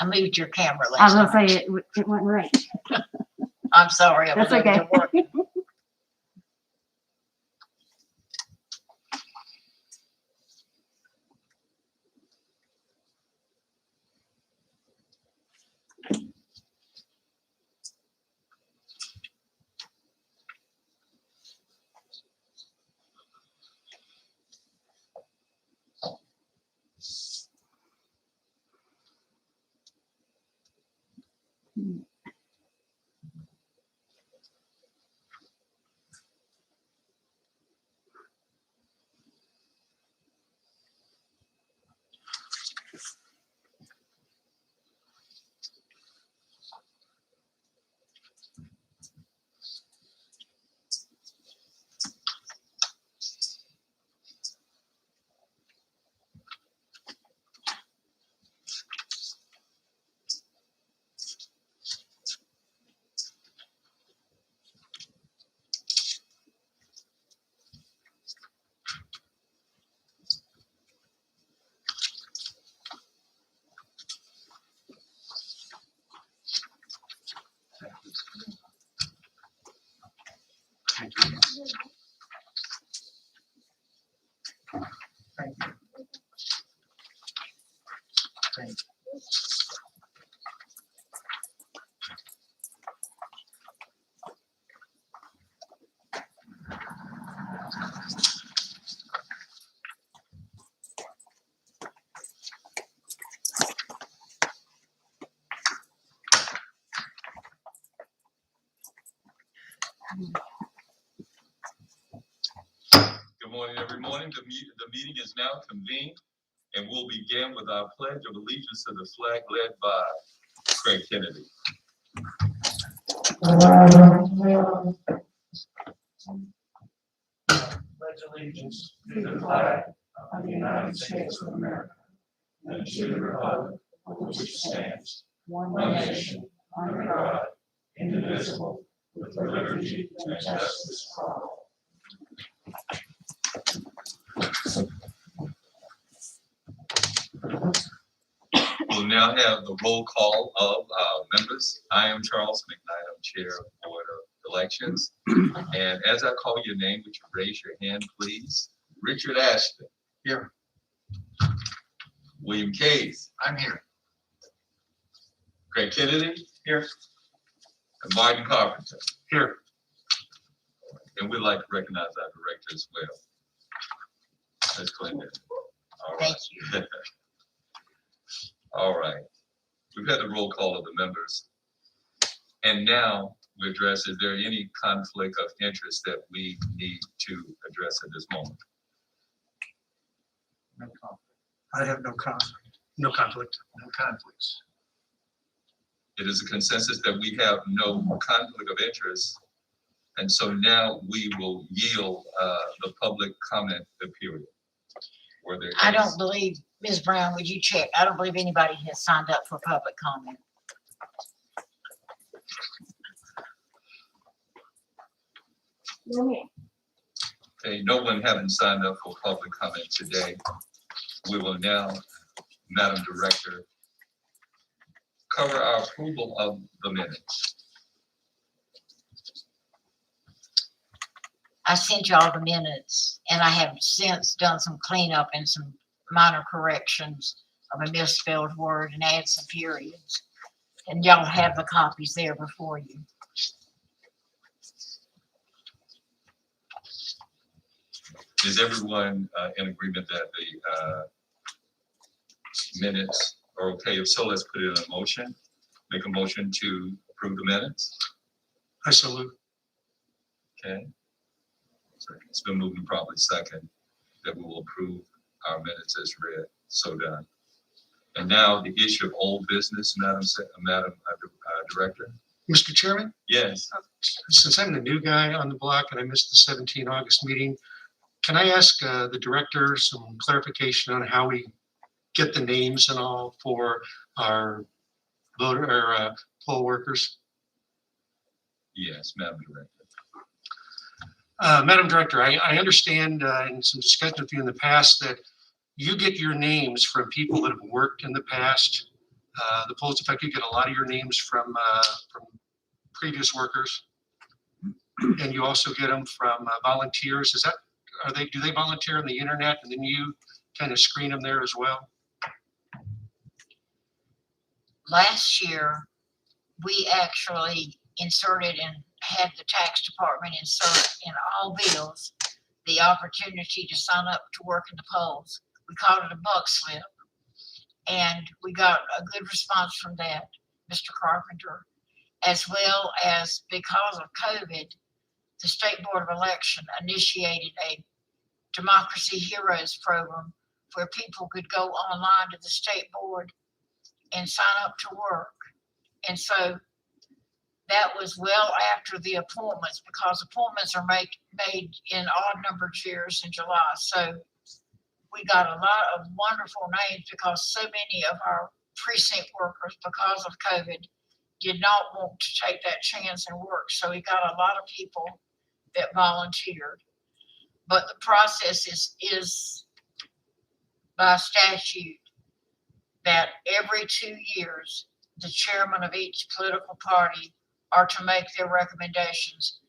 I moved your camera I was last gonna night. say it went right. I'm sorry. I was That's over okay. to work. Thank you. Thank you. Thank you. Good morning, every morning. The meeting is now convened, and we'll begin with our pledge of allegiance to the flag led by Craig Kennedy. Pledge allegiance to the flag of the United States of America and to the republic for which it stands, one nation, under God, indivisible, with liberty and justice for all. We'll now have the roll call of our members. I am Charles McKnight, I'm Chair of the Board of Elections. And as I call your name, would you raise your hand, please? Richard Ashton. Here. William Case. I'm here. Craig Kennedy. Here. And Martin Carpenter. Here. And we'd like to recognize our director as well. Ms. Clinton. All right. Thank you. All right. We've had the roll call of the members. And now we address, is there any conflict of interest that we need to address at this moment? No conflict. I have no conflict. No conflict. No conflicts. It is a consensus that we have no conflict of interest. And so now we will yield the public comment period. Were there I any- don't believe, Ms. Brown, would you check? I don't believe anybody has signed up for public comment. Okay, no one having signed up for public comment today. We will now, Madam Director, cover our approval of the minutes. I sent y'all the minutes, and I have since done some cleanup and some minor corrections of a misspelled word and add some periods. And y'all have the copies there before you. Is everyone in agreement that the minutes are okay? If so, let's put it in a motion. Make a motion to approve the minutes. I salute. Okay. So it's been moved and probably second that we will approve our minutes as read. So done. And now the issue of old business, Madam Director. Mr. Chairman, Yes. since I'm the new guy on the block and I missed the 17 August meeting, can I ask the director some clarification on how we get the names and all for our voter or poll workers? Yes, Madam Director. Madam Director, I understand in some discussion with you in the past that you get your names from people that have worked in the past The polls effect, you get a lot of your names from previous workers. And you also get them from volunteers. Do they volunteer on the internet and then you kind of screen them there as well? Last year, we actually inserted and had the tax department insert in all bills the opportunity to sign up to work in the polls. We called it a buck slip. And we got a good response from that, Mr. Carpenter, as well as because of COVID, the State Board of Election initiated a Democracy Heroes program where people could go online to the state board and sign up to work. And so that was well after the appointments, because appointments are made in odd numbered years in July. So we got a lot of wonderful names because so many of our precinct workers, because of COVID, did not want to take that chance and work. So we got a lot of people that volunteered. But the process is by statute that every 2 years, the chairman of each political party are to make their recommendations.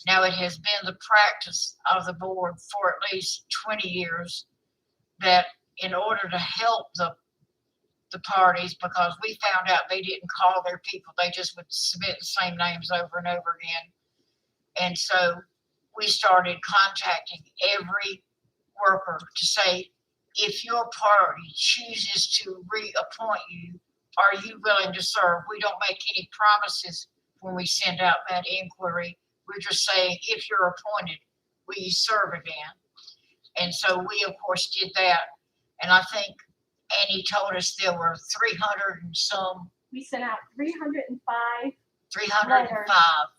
Now, it has been the practice of the board for at least 20 years that in order to help the parties, because we found out they didn't call their people, they just would submit the same names over and over again. And so we started contacting every worker to say, if your party chooses to reappoint you, are you willing to serve? We don't make any promises when we send out that inquiry. We're just saying, if you're appointed, will you serve again? And so we, of course, did that. And I think Annie told us there were 300 and some. We sent out 305, 305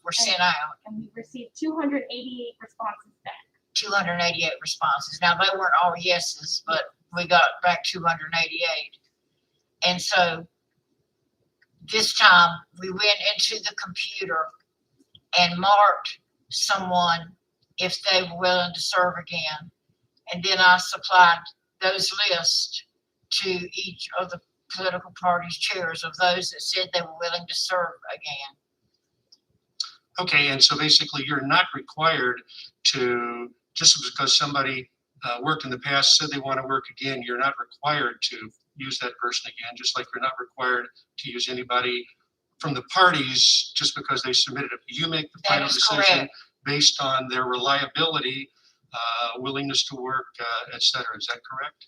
were sent out. and we received 288 responses back. 288 responses. Now, they weren't all yeses, but we got back 288. And so this time we went into the computer and marked someone if they were willing to serve again. And then I supplied those lists to each of the political parties' chairs of those that said they were willing to serve again. Okay, and so basically you're not required to, just because somebody worked in the past, said they want to work again, you're not required to use that person again, just like you're not required to use anybody from the parties just because they submitted it. You make the That final is decision correct. based on their reliability, willingness to work, et cetera. Is that correct?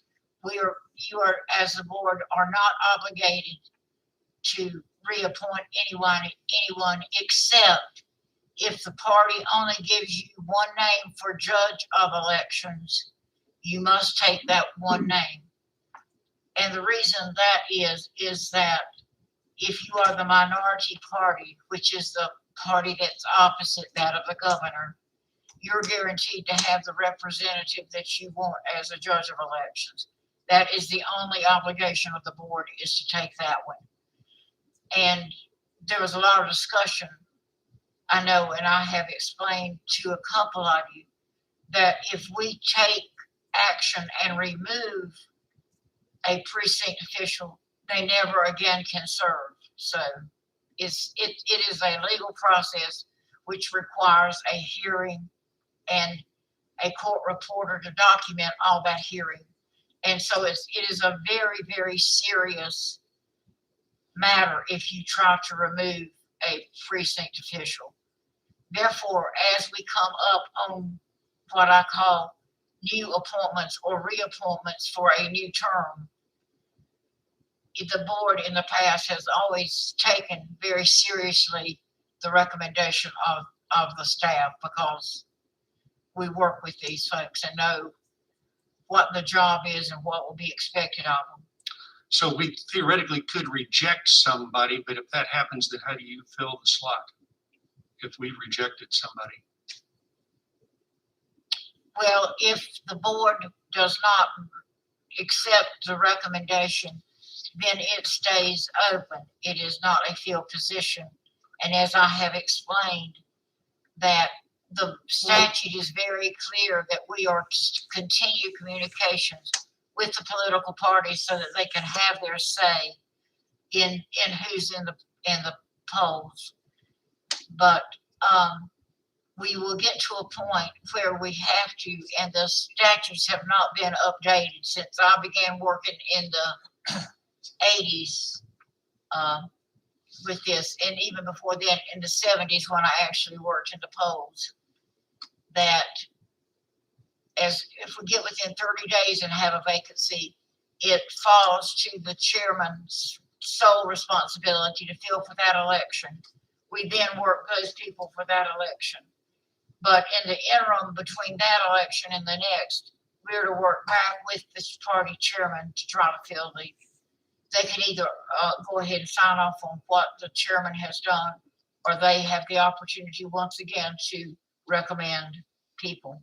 You are, as the board, are not obligated to reappoint anyone except if the party only gives you one name for judge of elections, you must take that one name. And the reason that is that if you are the minority party, which is the party that's opposite that of the governor, you're guaranteed to have the representative that you want as a judge of elections. That is the only obligation of the board, is to take that one. And there was a lot of discussion, I know, and I have explained to a couple of you, that if we take action and remove a precinct official, they never again can serve. So it is a legal process which requires a hearing and a court reporter to document all that hearing. And so it is a very, very serious matter if you try to remove a precinct official. Therefore, as we come up on what I call new appointments or reappointments for a new term, the board in the past has always taken very seriously the recommendation of the staff, because we work with these folks and know what the job is and what will be expected of them. So we theoretically could reject somebody, but if that happens, then how do you fill the slot if we rejected somebody? Well, if the board does not accept the recommendation, then it stays open. It is not a filled position. And as I have explained, that the statute is very clear that we are to continue communications with the political parties so that they can have their say in who's in the polls. But, we will get to a point where we have to, and the statutes have not been updated since I began working in the 80s with this, and even before then, in the 70s when I actually worked in the polls, that as if we get within 30 days and have a vacancy, it falls to the chairman's sole responsibility to fill for that election. We then work those people for that election. But in the interim between that election and the next, we're to work back with this party chairman to try to fill the, they can either go ahead and sign off on what the chairman has done, or they have the opportunity once again to recommend people.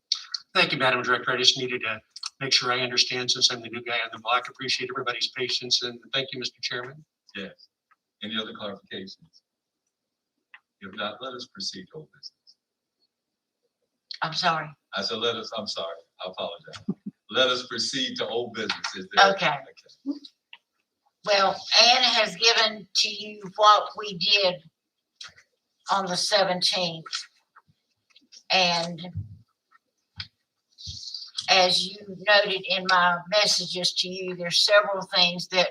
Thank you, Madam Director. I just needed to make sure I understand since I'm the new guy on the block. Appreciate everybody's patience, and thank you, Mr. Chairman. Yes. Any other clarifications? If not, let us proceed to old business. I'm sorry. I said, I'm sorry, I apologize. Let us proceed to old business. Is there? Okay. Well, Ann has given to you what we did on the 17th. And as you noted in my messages to you, there's several things that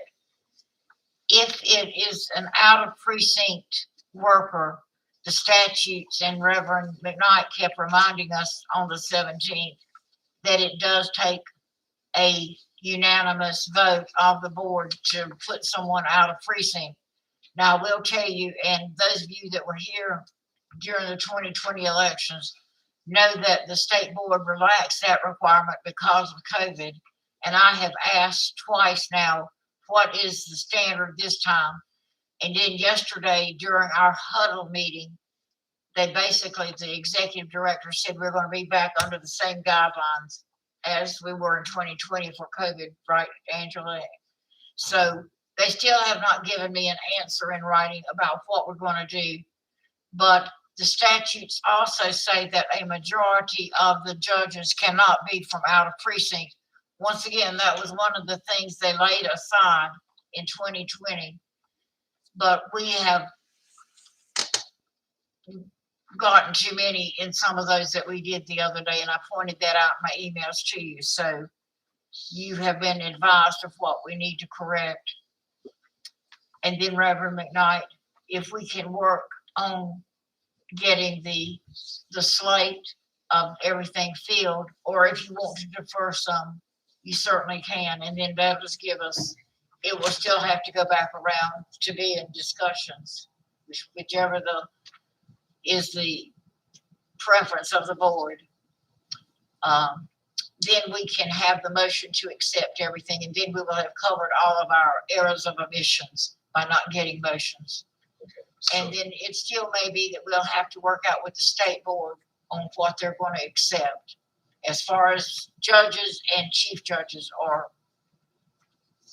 if it is an out of precinct worker, the statutes, and Reverend McKnight kept reminding us on the 17th that it does take a unanimous vote of the board to put someone out of precinct. Now, I will tell you, and those of you that were here during the 2020 elections know that the state board relaxed that requirement because of COVID. And I have asked twice now, what is the standard this time? And then yesterday during our huddle meeting, they basically, the executive director said we're going to be back under the same guidelines as we were in 2020 for COVID, right, Angela? So they still have not given me an answer in writing about what we're going to do. But the statutes also say that a majority of the judges cannot be from out of precinct. Once again, that was one of the things they laid aside in 2020. But we have gotten too many in some of those that we did the other day, and I pointed that out in my emails to you. So you have been advised of what we need to correct. And then Reverend McKnight, if we can work on getting the slate of everything filled, or if you want to defer some, you certainly can. And then that'll just give us, it will still have to go back around to be in discussions, whichever is the preference of the board. Then we can have the motion to accept everything, and then we will have covered all of our errors of omissions by not getting motions. And then it still may be that we'll have to work out with the state board on what they're going to accept as far as judges and chief judges are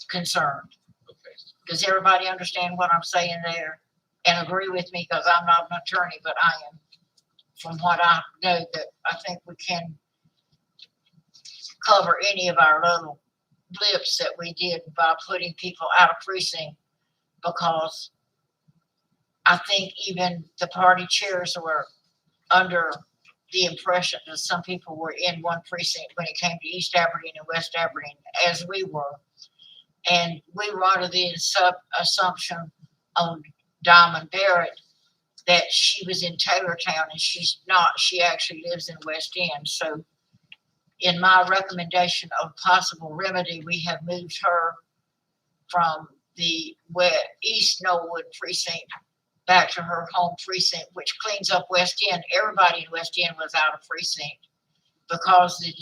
concerned. Okay. Does everybody understand what I'm saying there and agree with me? Because I'm not an attorney, but I am. From what I know, that I think we can cover any of our little blips that we did by putting people out of precinct, because I think even the party chairs were under the impression that some people were in one precinct when it came to East Aberdeen and West Aberdeen, as we were. And we were under the assumption on Diamond Barrett that she was in Taylortown, and she's not. She actually lives in West End. So in my recommendation of possible remedy, we have moved her from the East Knollwood precinct back to her home precinct, which cleans up West End. Everybody in West End was out of precinct because the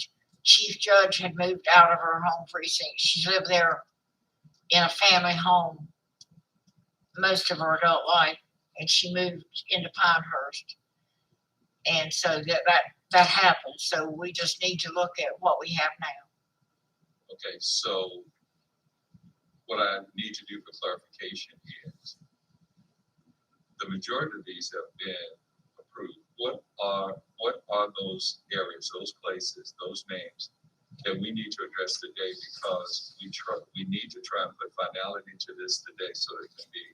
chief judge had moved out of her home precinct. She lived there in a family home most of her adult life, and she moved into Pinehurst. And so that happened. So we just need to look at what we have now. Okay, so what I need to do for clarification is the majority of these have been approved. What are those areas, those places, those names that we need to address today because we need to try and put finality to this today so it can be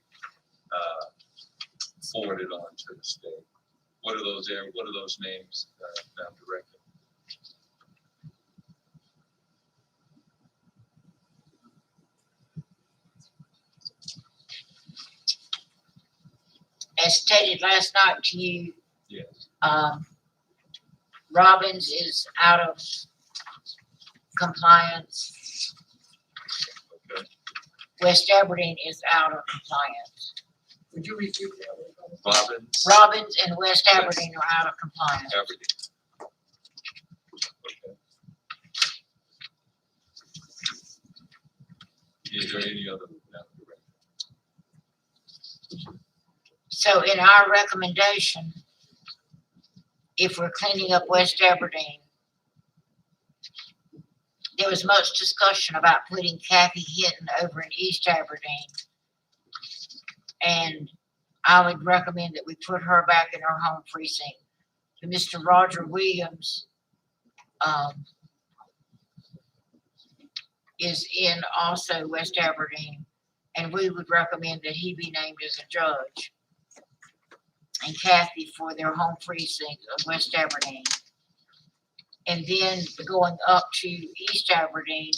forwarded on to the state. What are those names, Madam Director? As stated last night to you, Yes. Robbins is out of compliance. Okay. West Aberdeen is out of compliance. Would you repeat that? Robbins. Robbins and West Aberdeen are out of compliance. Aberdeen. Okay. Is there any other, Madam Director? So in our recommendation, if we're cleaning up West Aberdeen, there was much discussion about putting Kathy Hinton over in East Aberdeen. And I would recommend that we put her back in her home precinct. Mr. Roger Williams is in also West Aberdeen, and we would recommend that he be named as a judge. And Kathy for their home precinct of West Aberdeen. And then going up to East Aberdeen,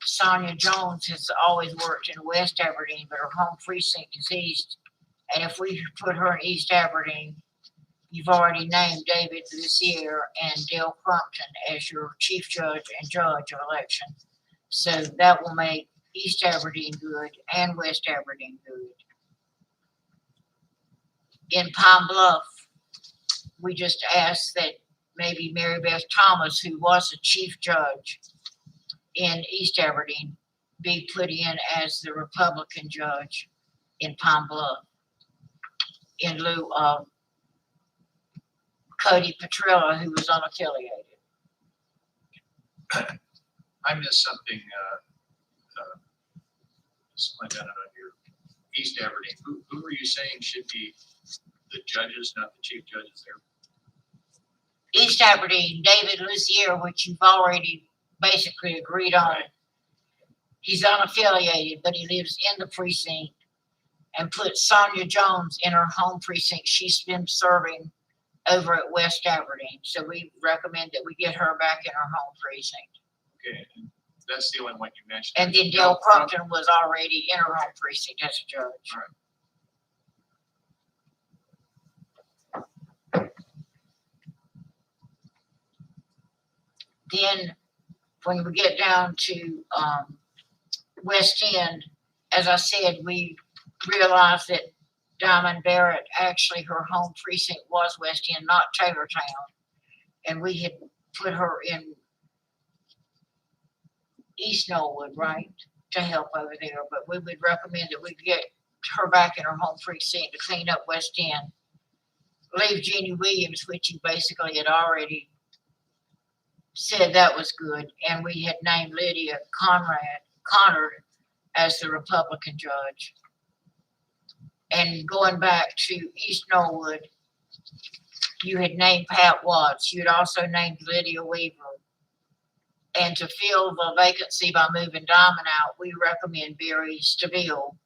Sonia Jones has always worked in West Aberdeen, but her home precinct is East. And if we put her in East Aberdeen, you've already named David Lucier and Dale Crumpton as your chief judge and judge of election. So that will make East Aberdeen good and West Aberdeen good. In Pine Bluff, we just asked that maybe Mary Beth Thomas, who was a chief judge in East Aberdeen, be put in as the Republican judge in Pine Bluff in lieu of Cody Petrella, who was unaffiliated. I missed something, something down on your East Aberdeen. Who are you saying should be the judges, not the chief judges there? East Aberdeen, David Lucier, which you've already basically agreed on. Right. He's unaffiliated, but he lives in the precinct, and put Sonia Jones in her home precinct. She's been serving over at West Aberdeen. So we recommend that we get her back in her home precinct. Okay, and that's the only one you mentioned. And then Dale Crumpton was already in her home precinct as a judge. Then when we get down to West End, as I said, we realized that Diamond Barrett, actually her home precinct was West End, not Taylortown. And we had put her in East Norwood, right, to help over there. But we would recommend that we get her back in her home precinct to clean up West End. Leave Jeannie Williams, which you basically had already said that was good, and we had named Lydia Connard as the Republican judge. And going back to East Norwood, you had named Pat Watts. You had also named Lydia Weaver. And to fill the vacancy by moving Diamond out, we recommend Barry Stabile.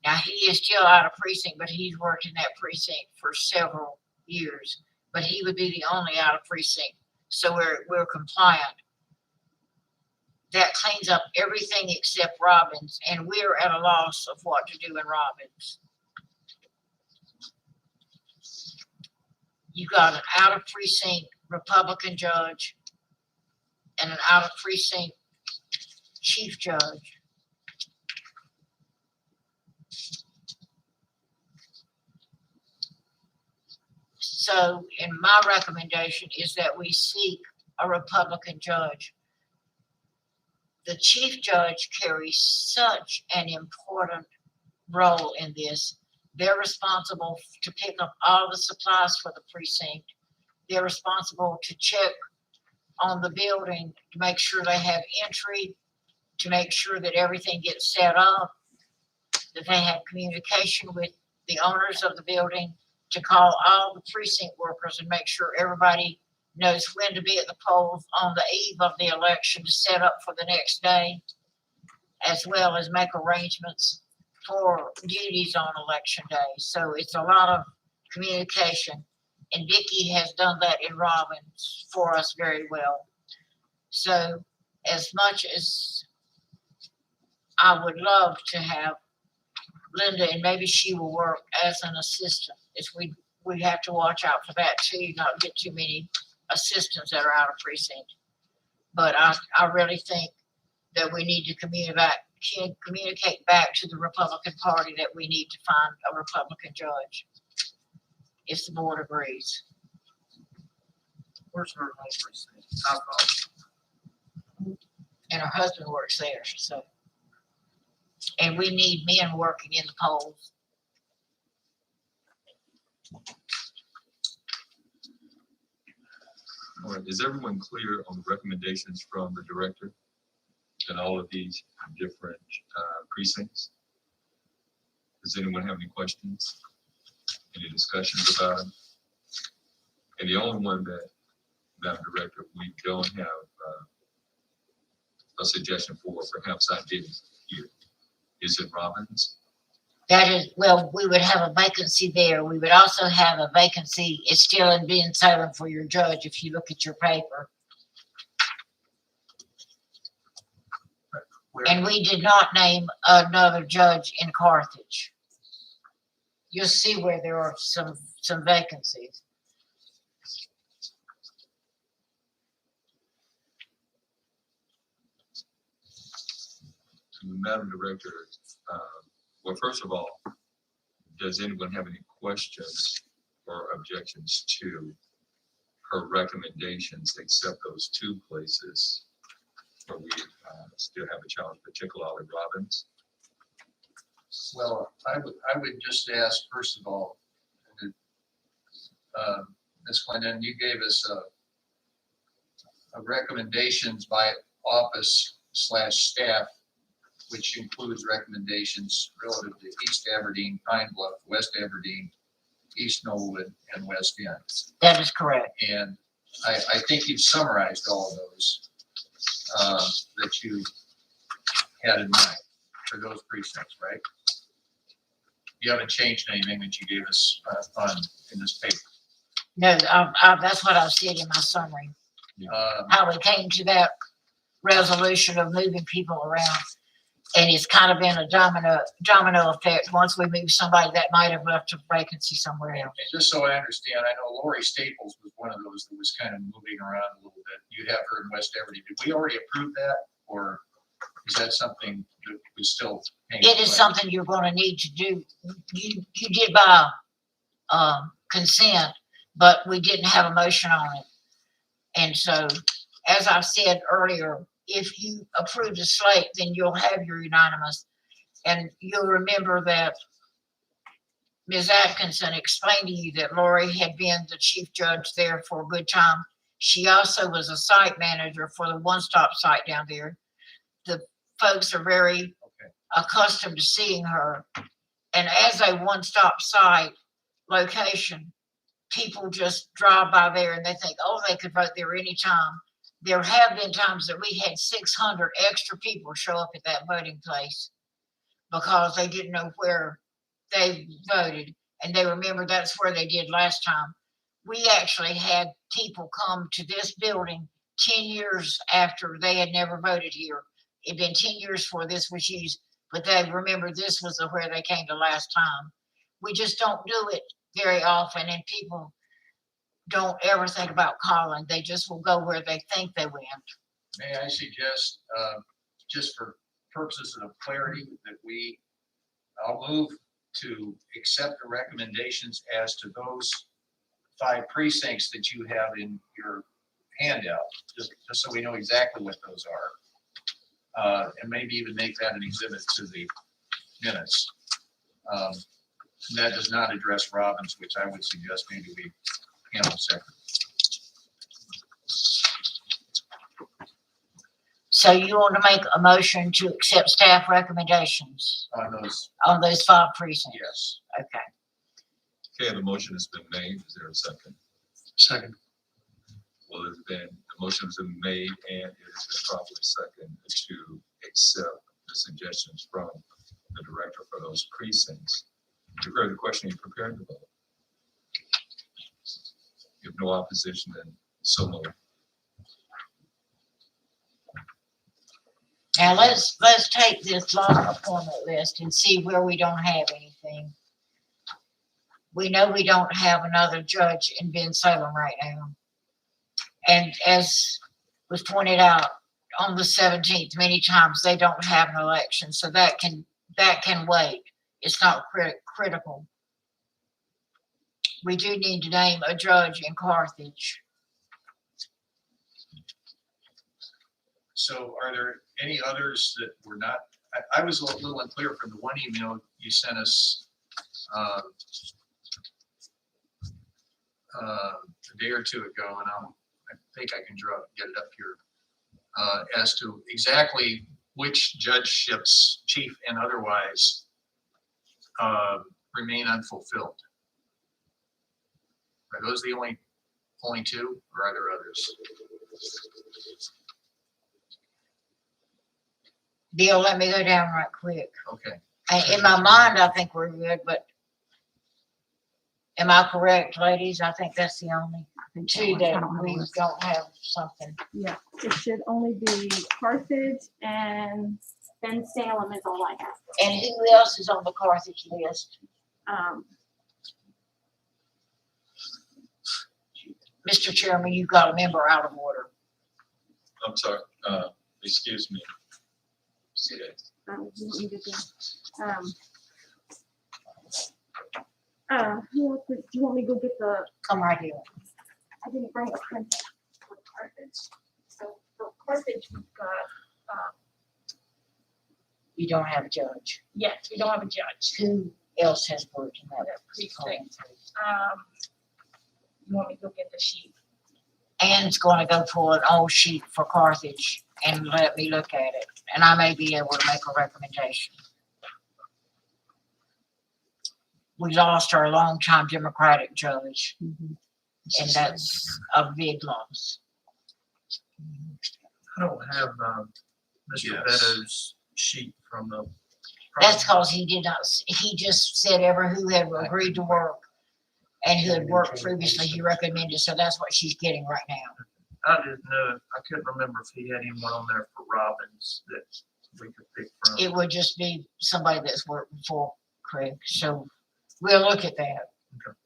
Now, he is still out of precinct, but he's worked in that precinct for several years. But he would be the only out of precinct. So we're compliant. That cleans up everything except Robbins, and we're at a loss of what to do in Robbins. You got an out of precinct Republican judge and an out of precinct chief judge. So, in my recommendation is that we seek a Republican judge. The chief judge carries such an important role in this. They're responsible to pick up all the supplies for the precinct. They're responsible to check on the building to make sure they have entry, to make sure that everything gets set up, that they have communication with the owners of the building, to call all the precinct workers and make sure everybody knows when to be at the polls on the eve of the election to set up for the next day, as well as make arrangements for duties on election day. So it's a lot of communication. And Vicki has done that in Robbins for us very well. So as much as I would love to have Linda, and maybe she will work as an assistant, we have to watch out for that too, not get too many assistants that are out of precinct. But I really think that we need to communicate back to the Republican Party that we need to find a Republican judge, if the board agrees. Where's her home precinct? How far? And her husband works there, so. And we need men working in the polls. All right, is everyone clear on the recommendations from the director and all of these different precincts? Does anyone have any questions? Any discussions about them? And the only one that, Madam Director, we don't have a suggestion for, perhaps I didn't hear. Is it Robbins? That is, well, we would have a vacancy there. We would also have a vacancy, it's still in being Salem for your judge, if you look at your paper. Where? And we did not name another judge in Carthage. You'll see where there are some vacancies. Madam Director, well, first of all, does anyone have any questions or objections to her recommendations, except those two places where we still have a challenge, particularly Robbins? Well, I would just ask, first of all, Ms. Clinton, you gave us a recommendations by office / staff, which includes recommendations relative to East Aberdeen, Pine Bluff, West Aberdeen, East Knollwood, and West End. That is correct. And I think you've summarized all of those that you had in mind for those precincts, right? You haven't changed anything that you gave us in this paper. No, that's what I said in my summary, Um, how we came to that resolution of moving people around. And it's kind of been a domino effect. Once we move somebody, that might have left a vacancy somewhere else. And just so I understand, I know Lori Staples was one of those that was kind of moving around a little bit. You have her in West Aberdeen. Did we already approve that, or is that something that was still? It is something you're gonna need to do. You did by consent, but we didn't have a motion on it. And so, as I said earlier, if you approve the slate, then you'll have your unanimous. And you'll remember that Ms. Atkinson explained to you that Lori had been the chief judge there for a good time. She also was a site manager for the one-stop site down there. The folks are very accustomed to seeing her. And as a one-stop site location, people just drive by there and they think, oh, they could vote there anytime. There have been times that we had 600 extra people show up at that voting place because they didn't know where they voted. And they remember that's where they did last time. We actually had people come to this building 10 years after they had never voted here. It'd been 10 years before this was used, but they remember this was where they came to last time. We just don't do it very often, and people don't ever think about calling. They just will go where they think they went. May I suggest, just for purposes of clarity, that I'll move to accept the recommendations as to those 5 precincts that you have in your handout, just so we know exactly what those are. And maybe even make that an exhibit to the minutes. That does not address Robbins, which I would suggest maybe we handle separately. So you want to make a motion to accept staff recommendations On those, on those 5 precincts? yes. Okay. Okay, the motion has been made. Is there a second? Second. Well, the motion has been made and it has been properly seconded to accept the suggestions from the director for those precincts. You've heard the question, you're prepared to vote. You have no opposition, then so moved. Now, let's take this long appointment list and see where we don't have anything. We know we don't have another judge in Ben Salem right now. And as was pointed out on the 17th, many times they don't have an election, so that can wait. It's not critical. We do need to name a judge in Carthage. So are there any others that were not, I was a little unclear from the one email you sent us a day or two ago, and I think I can get it up here, as to exactly which judgeships, chief and otherwise, remain unfulfilled. Are those the only two, or are there others? Bill, let me go down right quick. Okay. In my mind, I think we're good, but am I correct, ladies? I think that's the only two that we don't have something. Yeah, it should only be Carthage and Ben Salem is all I have. And who else is on the Carthage list? Mr. Chairman, you got a member out of order. I'm sorry, excuse me. See that? You want me to who else do you want me to go get the, Come right here. I didn't bring a print for Carthage. So for Carthage, we've got, You don't have a judge. yes, we don't have a judge. Who else has worked in that? Precinct. You want me to go get the sheet? Ann's gonna go pull an old sheet for Carthage and let me look at it, and I may be able to make a recommendation. We lost our longtime Democratic judge, and that's a big loss. I don't have Mr. Yes. Beto's sheet from the. That's because he did not, he just said who had agreed to work and who had worked previously, he recommended, so that's what she's getting right now. I didn't know, I couldn't remember if he had anyone on there for Robbins that we could pick from. It would just be somebody that's worked before Craig, so we'll look at that. Okay.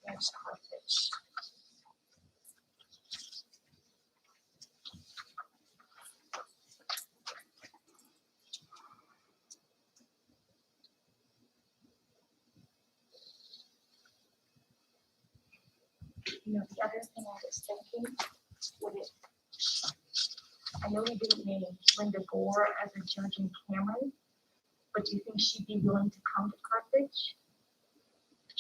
There's Carthage. You know, the other thing I was thinking, would it, I know we didn't name Linda Gore as a judge in Cameron, but do you think she'd be willing to come to Carthage?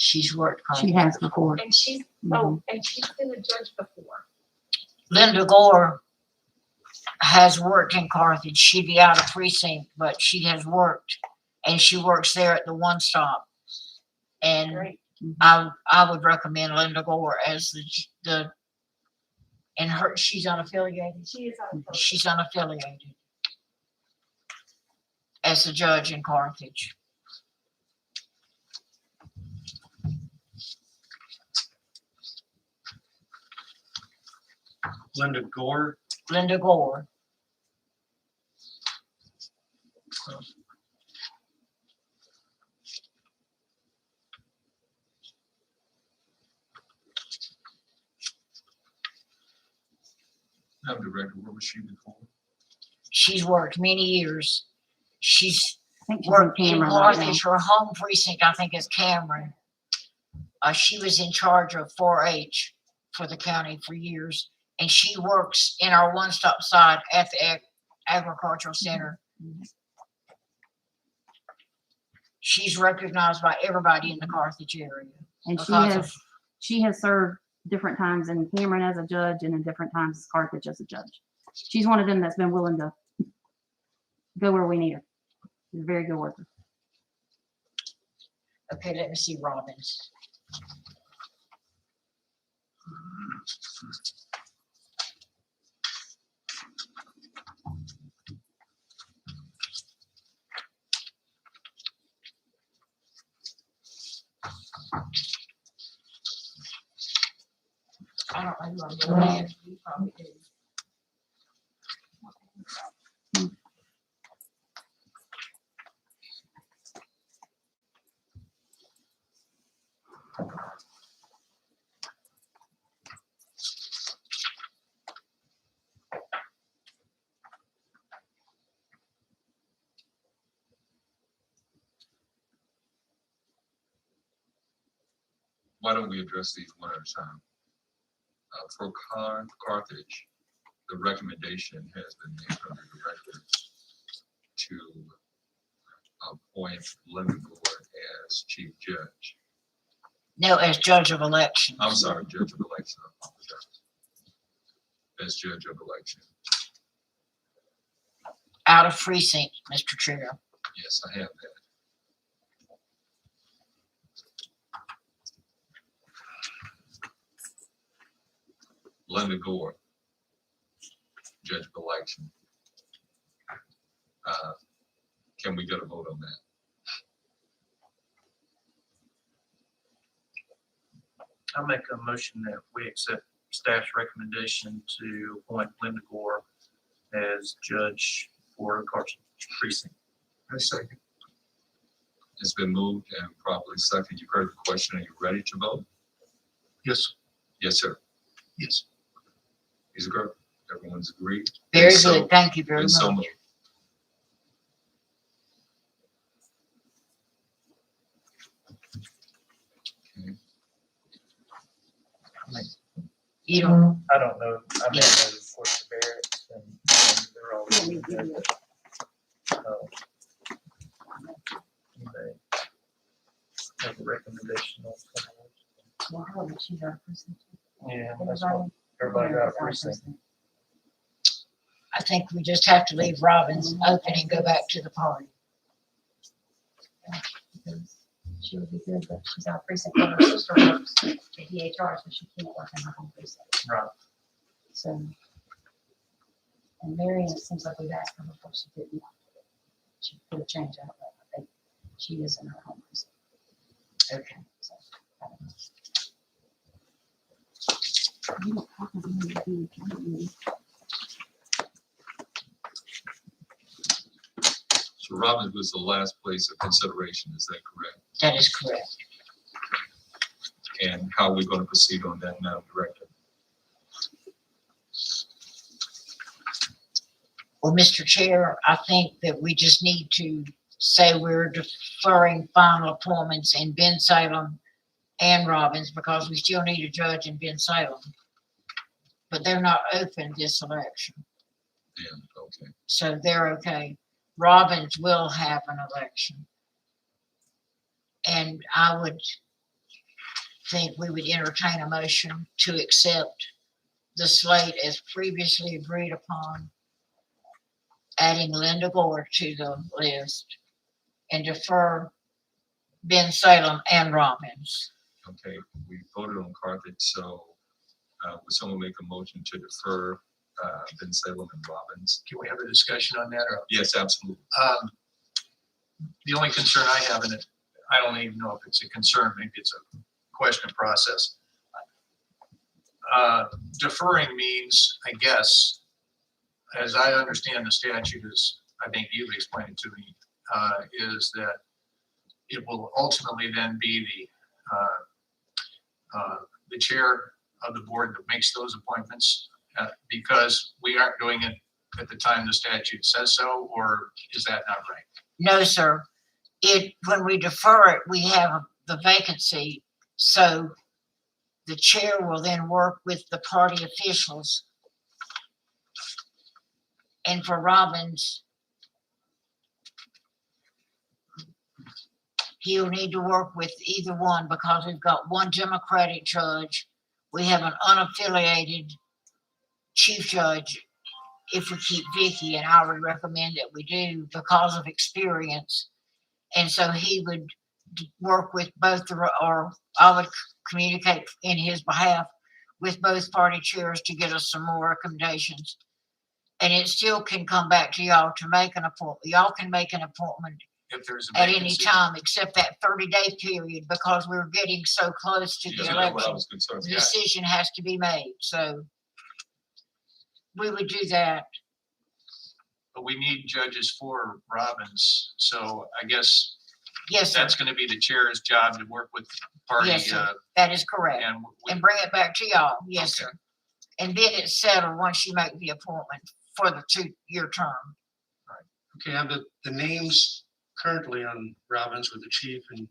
She's worked She Carthage. has before. And she's, oh, and she's been a judge before. Linda Gore has worked in Carthage. She'd be out of precinct, but she has worked, and she works there at the One Stop. And Great. I would recommend Linda Gore as the and she's unaffiliated. She is on. She's unaffiliated as the judge in Carthage. Linda Gore, Linda Gore. Madam Director, where was she before? She's worked many years. She's I think she's in worked in Cameron right now. Carthage. Her home precinct, I think, is Cameron. She was in charge of 4-H for the county for years, and she works in our one-stop side at the agricultural center. she's recognized by everybody in the Carthage area. And Because she has served different times in Cameron as a judge and in different times as Carthage as a judge. She's one of them that's been willing to go where we need her. She's a very good worker. Okay, let me see Robbins. I don't know who I'm looking at. You probably do. Why don't we address these one at a time? For Carthage, the recommendation has been made from the director to appoint Linda Gore as chief judge. No, as judge of election. I'm sorry, judge of election, I apologize. As judge of election. Out of precinct, Mr. Chair. Yes, I have that. Linda Gore, judge of election. Can we get a vote on that? I'll make a motion that we accept staff's recommendation to appoint Linda Gore as judge for Carthage precinct. I second. It's been moved and properly seconded. You've heard the question. Are you ready to vote? Yes, Yes, sir. yes. Is it good? Everyone's agreed? Very And so- good. Thank you very And so much. moved. Okay. You don't, I don't know, I mean, of course, the Barretts and they're all. Make a recommendation on some of She's our precinct. those. Yeah, that's what everybody got a precinct. I think we just have to leave Robbins open and go back to the party. She would be good, but she's our precinct, but her sister works at DHR, so she can't work in her home precinct. Right. So, and Marion, it seems like we've asked her before, she didn't. She put a change out, but I think she is in her home precinct. Okay. So, I don't know. You don't have to be in the county. So Robbins was the last place of consideration, is that correct? That is correct. And how are we going to proceed on that, Madam Director? Well, Mr. Chair, I think that we just need to say we're deferring final appointments in Ben Salem and Robbins because we still need a judge in Ben Salem. But they're not open this election, Yeah, okay. so they're okay. Robbins will have an election. And I would think we would entertain a motion to accept the slate as previously agreed upon, adding Linda Gore to the list and defer Ben Salem and Robbins. Okay, we voted on Carthage, so would someone make a motion to defer Ben Salem and Robbins? Can we have a discussion on that? Or Yes, absolutely. The only concern I have in it, I don't even know if it's a concern, maybe it's a question of process. Deferring means, I guess, as I understand the statute is, I think you've explained it to me, is that it will ultimately then be the chair of the board that makes those appointments, because we aren't doing it at the time the statute says so, or is that not right? No, sir. When we defer it, we have the vacancy, so the chair will then work with the party officials. And for Robbins, he'll need to work with either one because we've got one Democratic judge. We have an unaffiliated chief judge if we keep Vicky, and I would recommend that we do because of experience. And so he would work with both or I would communicate in his behalf with both party chairs to get us some more recommendations. And it still can come back to y'all to make an appointment. Y'all can make an appointment If there's a at any vacancy. time except that 30-day period because we're getting so close to Yeah, the that's what I election. was concerned. The decision has to be made, so we would do that. But we need judges for Robbins, so I guess Yes, sir, that's gonna be the chair's job to work with party, Yes, sir. that is correct. and And bring it back to y'all, yes, Okay. sir. And then it's settled once you make the appointment for the 2-year term. Okay, I have the names currently on Robbins with the chief and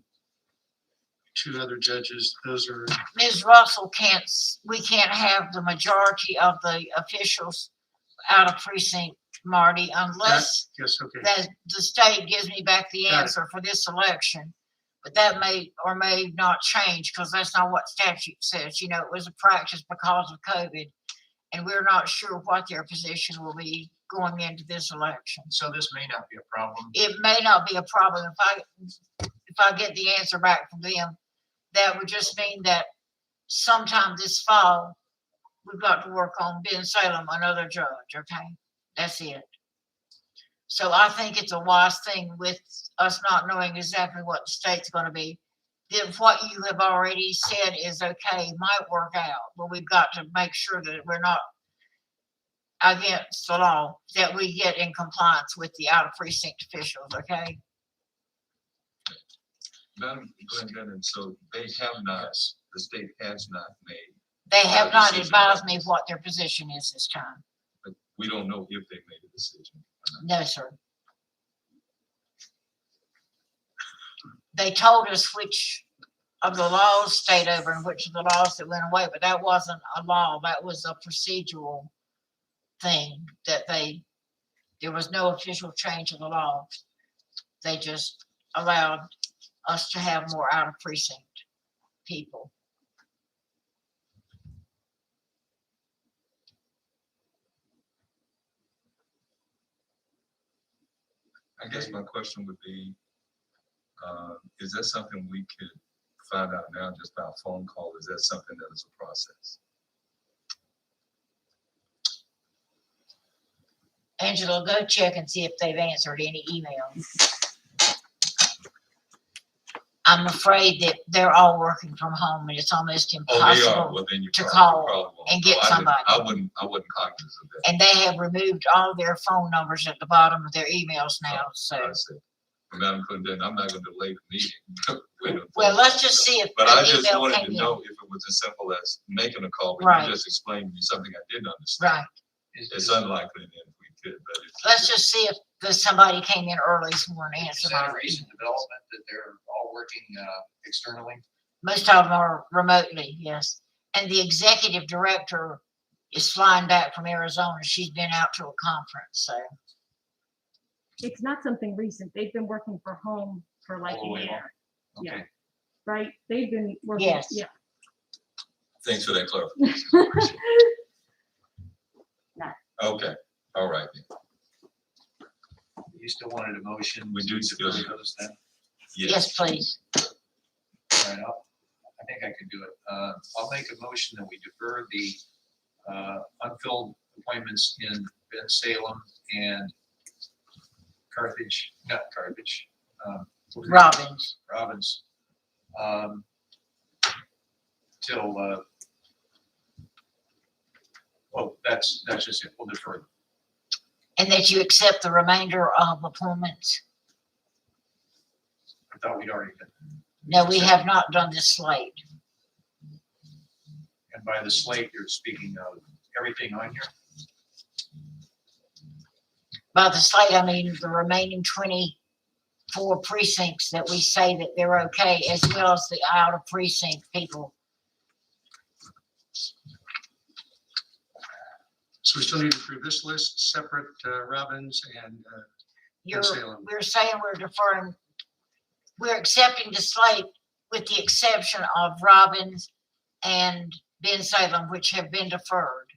2 other judges. Those are, Ms. Russell we can't have the majority of the officials out of precinct, Marty, unless yes, okay. that the state gives me back the Got it. answer for this election. But that may or may not change because that's not what statute says. You know, it was a practice because of COVID. And we're not sure what their position will be going into this election. so this may not be a problem. It may not be a problem if I get the answer back from them. That would just mean that sometime this fall, we've got to work on Ben Salem, another judge, okay? That's it. So I think it's a wise thing with us not knowing exactly what the state's gonna be. Then what you have already said is okay, might work out, but we've got to make sure that we're not against the law, that we get in compliance with the out of precinct officials, okay? Madam Glendon, so they have not, the state has not made, They have not Decision. advised me what their position is this time. but we don't know if they made a decision. or not. No, sir. They told us which of the laws stayed over and which of the laws that went away, but that wasn't a law. That was a procedural thing that there was no official change of the law. They just allowed us to have more out of precinct people. I guess my question would be, is that something we could find out now just by a phone call? Is that something that is a process? Angela, go check and see if they've answered any emails. I'm afraid that they're all working from home and it's almost Oh, they are, impossible. well, then you to probably call won't. and get No, somebody. I wouldn't cognizant of that. And they have removed all their phone numbers at the bottom of their emails now, so. I see. Madam Clinton, I'm not gonna delay the meeting. with a Well, phone let's call. just see if But I the just email wanted came to in. know if it was as simple as making a call, but Right. you just explained to me something I didn't understand. Right, It's unlikely that if we could, but it's. let's just see if somebody came in early this morning and Is answered that a my. recent development that they're all working externally? Most of them are remotely, yes. And the executive director is flying back from Arizona. She's been out to a conference, so. It's not something recent. They've been working from home for like All the a way year, Yeah. Okay. right? They've been working, Yes. yeah. Thanks for that clarification. No. Okay, all right. then. You still wanted a motion? We do to still. defer those then? Yes, please. All right, I think I could do it. I'll make a motion that we defer the unfilled appointments in Ben Salem and Carthage, not Carthage. Robbins. Robbins. Till, that's just it. We'll defer. And that you accept the remainder of appointments. I thought we'd already done. No, we have not done this slate. And by the slate, you're speaking of everything on here? By the slate, I mean the remaining 24 precincts that we say that they're okay, as well as the out of precinct people. So we still need to approve this list, separate Robbins and You're, Salem. we're saying we're deferring we're accepting the slate with the exception of Robbins and Ben Salem, which have been deferred.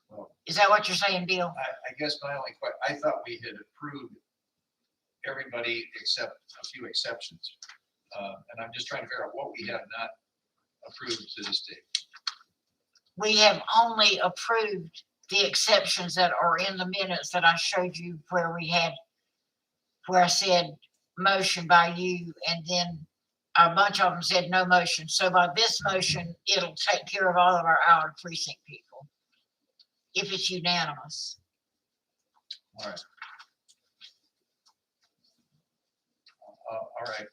Well, Is that what you're saying, Bill? I guess my only I thought we had approved everybody except a few exceptions. And I'm just trying to figure out what we have not approved to this date. We have only approved the exceptions that are in the minutes that I showed you where I said motion by you, and then a bunch of them said no motion. So by this motion, it'll take care of all of our out of precinct people, if it's unanimous. All right. All right,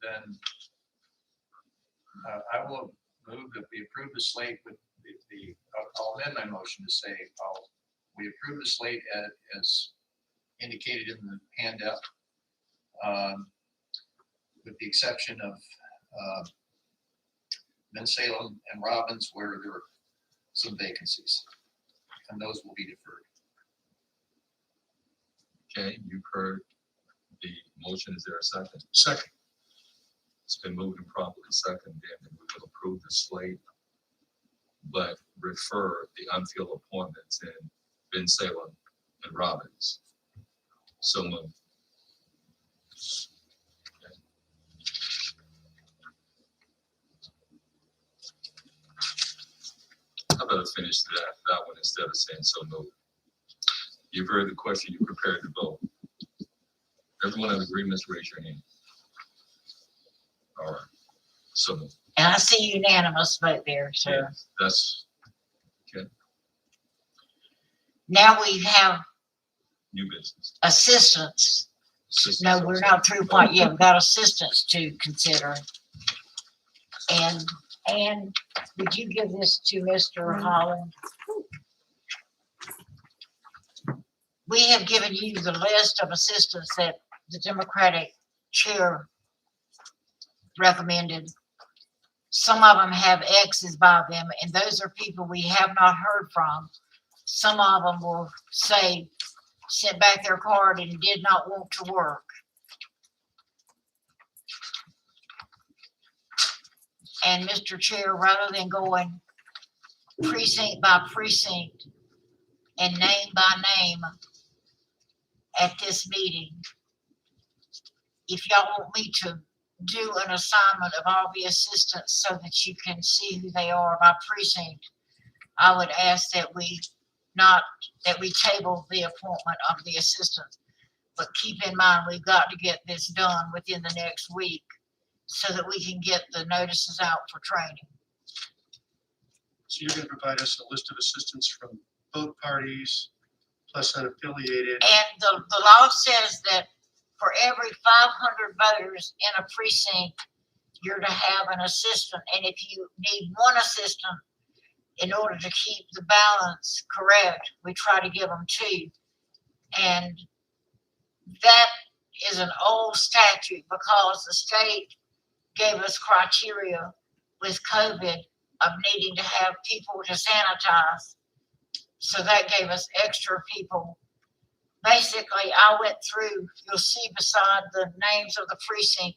then I will move that we approve the slate with I'll amend my motion to say, we approve the slate as indicated in the handout, with the exception of Ben Salem and Robbins, where there are some vacancies, and those will be deferred. Okay, you've heard the motion. Is there a second? Second. It's been moved and properly seconded, and we will approve the slate, but refer the unfilled appointments in Ben Salem and Robbins. So moved. Okay. How about I finish that one instead of saying so moved? You've heard the question, you're prepared to vote. Everyone in agreement, raise your hand. All right, so moved. And I see unanimous vote there, so. Yeah, that's Now we have new business. assistants. Assistance No, of- we're not through quite yet. We've got assistants to consider. And would you give this to Mr. Holland? We have given you the list of assistants that the Democratic chair recommended. Some of them have X's by them, and those are people we have not heard from. Some of them will say, sent back their card and did not want to work. And Mr. Chair, rather than going precinct by precinct and name by name at this meeting, if y'all want me to do an assignment of all the assistants so that you can see who they are by precinct, I would ask that we table the appointment of the assistants. But keep in mind, we've got to get this done within the next week so that we can get the notices out for training. So you're gonna provide us a list of assistants from both parties, plus unaffiliated. And the law says that for every 500 voters in a precinct, you're to have an assistant. And if you need one assistant in order to keep the balance correct, we try to give them two. And that is an old statute because the state gave us criteria with COVID of needing to have people to sanitize. So that gave us extra people. Basically, I went through, you'll see beside the names of the precinct,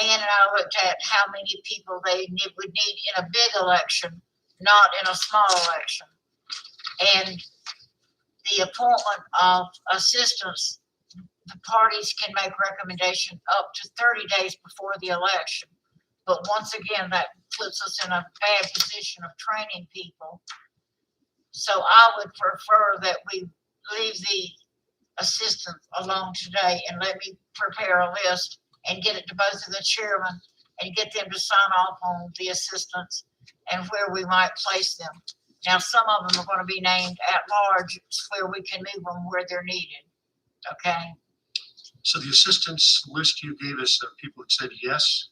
Ann and I looked at how many people would need in a big election, not in a small election. And the appointment of assistants, the parties can make recommendation up to 30 days before the election. But once again, that puts us in a bad position of training people. So I would prefer that we leave the assistants alone today and let me prepare a list and get it to both of the chairmen and get them to sign off on the assistants and where we might place them. Now, some of them are going to be named at large where we can move them where they're needed. Okay? So the assistants list you gave us of people that said yes,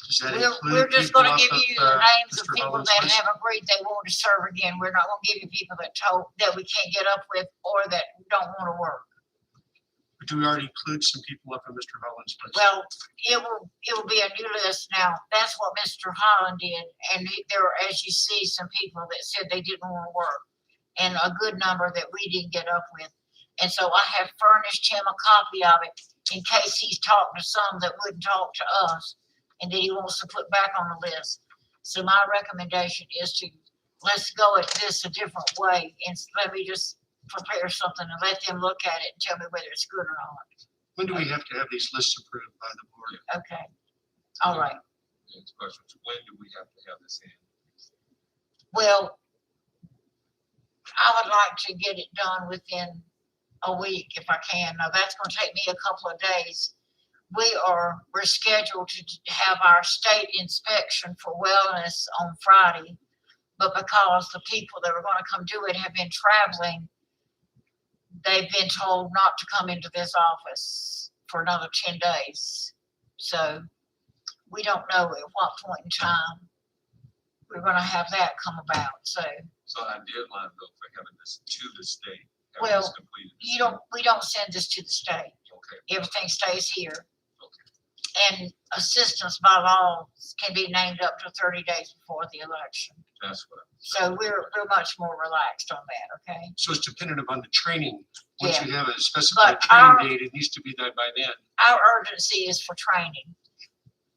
does that We're include just people gonna off give of, you the names of Mr. people Holland's that list? have agreed they want to serve again. We're not gonna give you people that we can't get up with or that don't wanna work. Do we already include some people up on Mr. Holland's list? Well, it will be a new list now. That's what Mr. Holland did. And there are, as you see, some people that said they didn't wanna work. And a good number that we didn't get up with. And so I have furnished him a copy of it in case he's talked to some that wouldn't talk to us and that he wants to put back on the list. So my recommendation is to, let's go at this a different way and let me just prepare something and let them look at it and tell me whether it's good or not. When do we have to have these lists approved by the board? Okay, all right. Next question is, when do we have to have this in? Well, I would like to get it done within a week if I can. Now, that's gonna take me a couple of days. We're scheduled to have our state inspection for wellness on Friday. But because the people that were gonna come do it have been traveling, they've been told not to come into this office for another 10 days. So we don't know at what point in time we're gonna have that come about. So So our deadline though for having this to the state. having Well, this completed is we don't send this to the state. Okay, Everything stays here. And assistants by law can be named up to 30 days before the election. that's what So we're much more relaxed on that, okay? So it's dependent upon the training. Once Yeah. you have a specified But our- training date, it needs to be done by then. Our urgency is for training.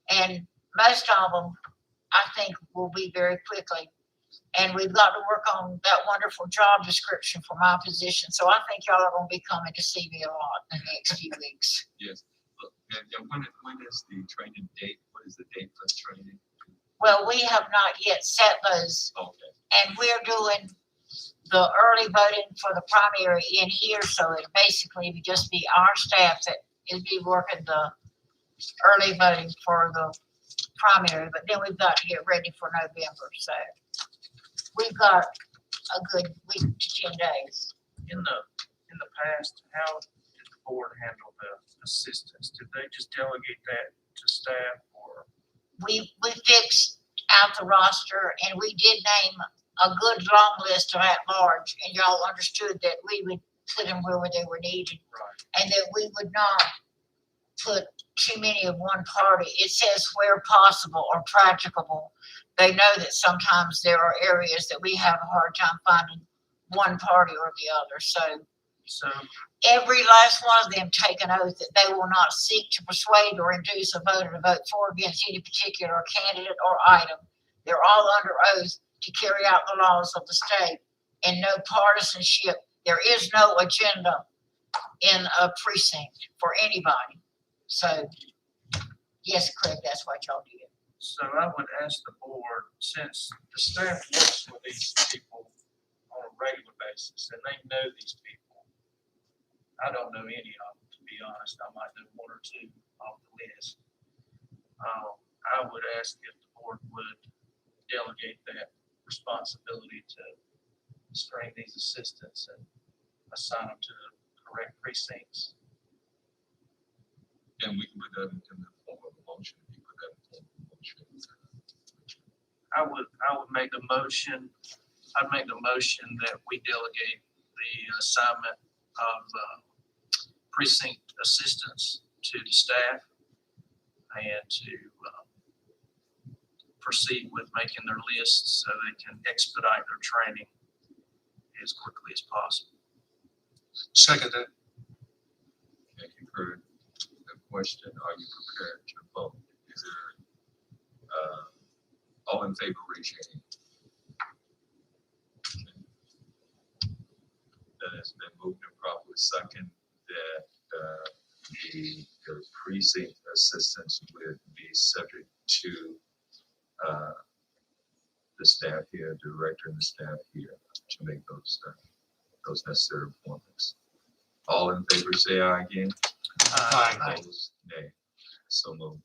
And most of them, I think, will be very quickly. And we've got to work on that wonderful job description for my position. So I think y'all are gonna be coming to see me a lot in the next few weeks. Yes. Look, and when is the training date? What is the date for the training? Well, we have not yet set those, Okay, and we're doing the early voting for the primary in here, so it basically would just be our staff that would be working the early voting for the primary, but then we've got to get ready for November, so we've got a good week to 10 days. In the past, how did the board handle the assistants? Did they just delegate that to staff or? We fixed out the roster, and we did name a good long list of at-large, and y'all understood that we would put them where they were needed. Right. And that we would not put too many of one party. It says where possible or practicable. They know that sometimes there are areas that we have a hard time finding one party or the other. So So, every last one of them take an oath that they will not seek to persuade or induce a voter to vote for or against any particular candidate or item. They're all under oath to carry out the laws of the state and no partisanship. There is no agenda in a precinct for anybody. So, yes, Craig, that's what y'all did. so I would ask the board, since the staff works with these people on a regular basis and they know these people. I don't know any of them, to be honest. I might know one or two off the list. I would ask if the board would delegate that responsibility to screen these assistants and assign them to the correct precincts. and we can put that in the form of a motion. You put that in the form of a motion. I would make the motion, I'd make the motion that we delegate the assignment of precinct assistants to the staff and to proceed with making their lists so they can expedite their training as quickly as possible. Second, that. Thank you for the question. Are you prepared to vote? Is there, all in favor, raise your hand. That has been moved and properly second that, the precinct assistants would be subject to, the staff here, director and the staff here to make those necessary appointments. All in favor, say aye again. Aye. Opposed, nay. So moved.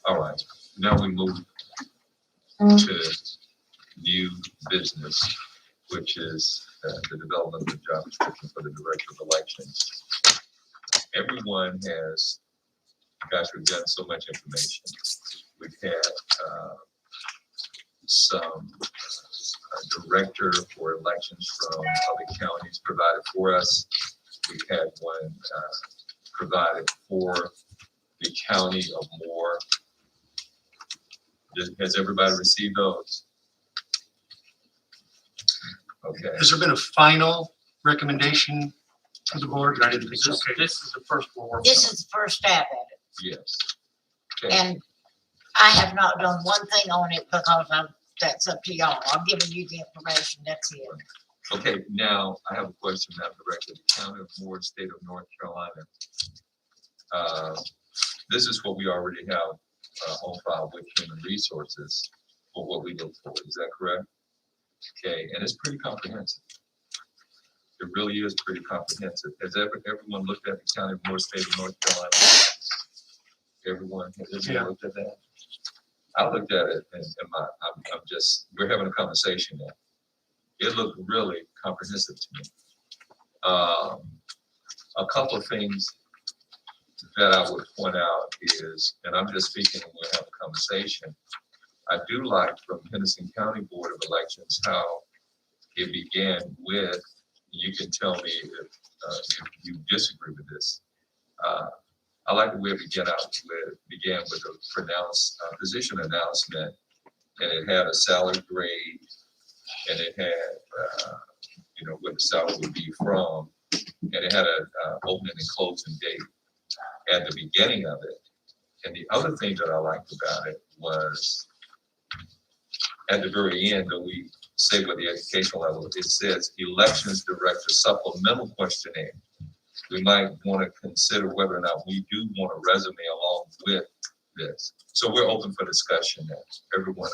All right, now we move to new business, which is the development of the job description for the director of elections. Everyone has, gosh, we've gotten so much information. We've had some director for elections from other counties provided for us. we had one provided for the county of Moore. Has everybody received those? Okay. Has there been a final recommendation of the board? I didn't think so. This, Okay. this is the first one. This is the first stab at it. Yes. Okay. And I have not done one thing on it because that's up to y'all. I'm giving you the information, that's it. Okay, now I have a question, Madam Director. The County of Moore, State of North Carolina. This is what we already have on file with Human Resources for what we look for. Is that correct? Okay, and it's pretty comprehensive. It really is pretty comprehensive. Has everyone looked at the County of Moore, State of North Carolina? Everyone has looked at that? I looked at it and I'm just, we're having a conversation now. It looked really comprehensive to me. A couple of things that I would point out is, and I'm just speaking and we'll have a conversation. I do like from Henderson County Board of Elections how it began with, you can tell me if you disagree with this. I like the way it began with a pronounced position announcement, and it had a salary grade, and it had, what the salary would be from, and it had a opening and closing date at the beginning of it. And the other thing that I liked about it was at the very end, that we say what the educational level, it says elections director supplemental questionnaire. We might want to consider whether or not we do want a resume along with this. So we're open for discussion now. Everyone,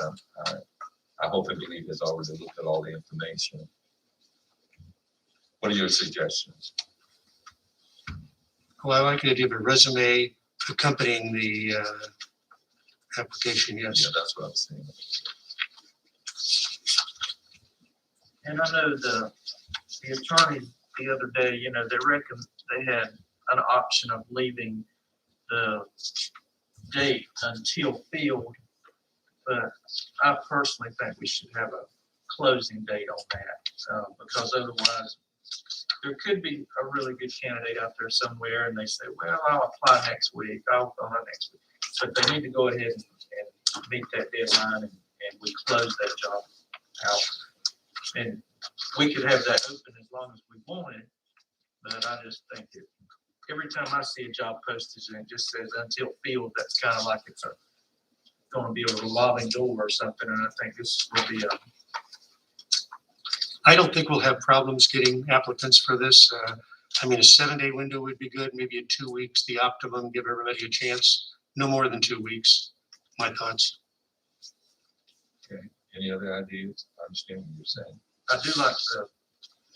I hope and believe has already looked at all the information. What are your suggestions? Well, I like the idea of a resume accompanying the application, yes. Yeah, that's what I'm saying. And I know the attorney the other day, they had an option of leaving the date until filled. But I personally think we should have a closing date on that, because otherwise there could be a really good candidate out there somewhere and they say, well, I'll apply next week, I'll apply next week. But they need to go ahead and meet that deadline and we close that job out. And we could have that open as long as we wanted, but I just think that every time I see a job posted and it just says until filled, that's kind of like it's going to be a revolving door or something. And I think this will be I don't think we'll have problems getting applicants for this. A 7-day window would be good, maybe 2 weeks, the optimum, give everybody a chance. No more than 2 weeks, my thoughts. Okay, any other ideas? I understand what you're saying. I do like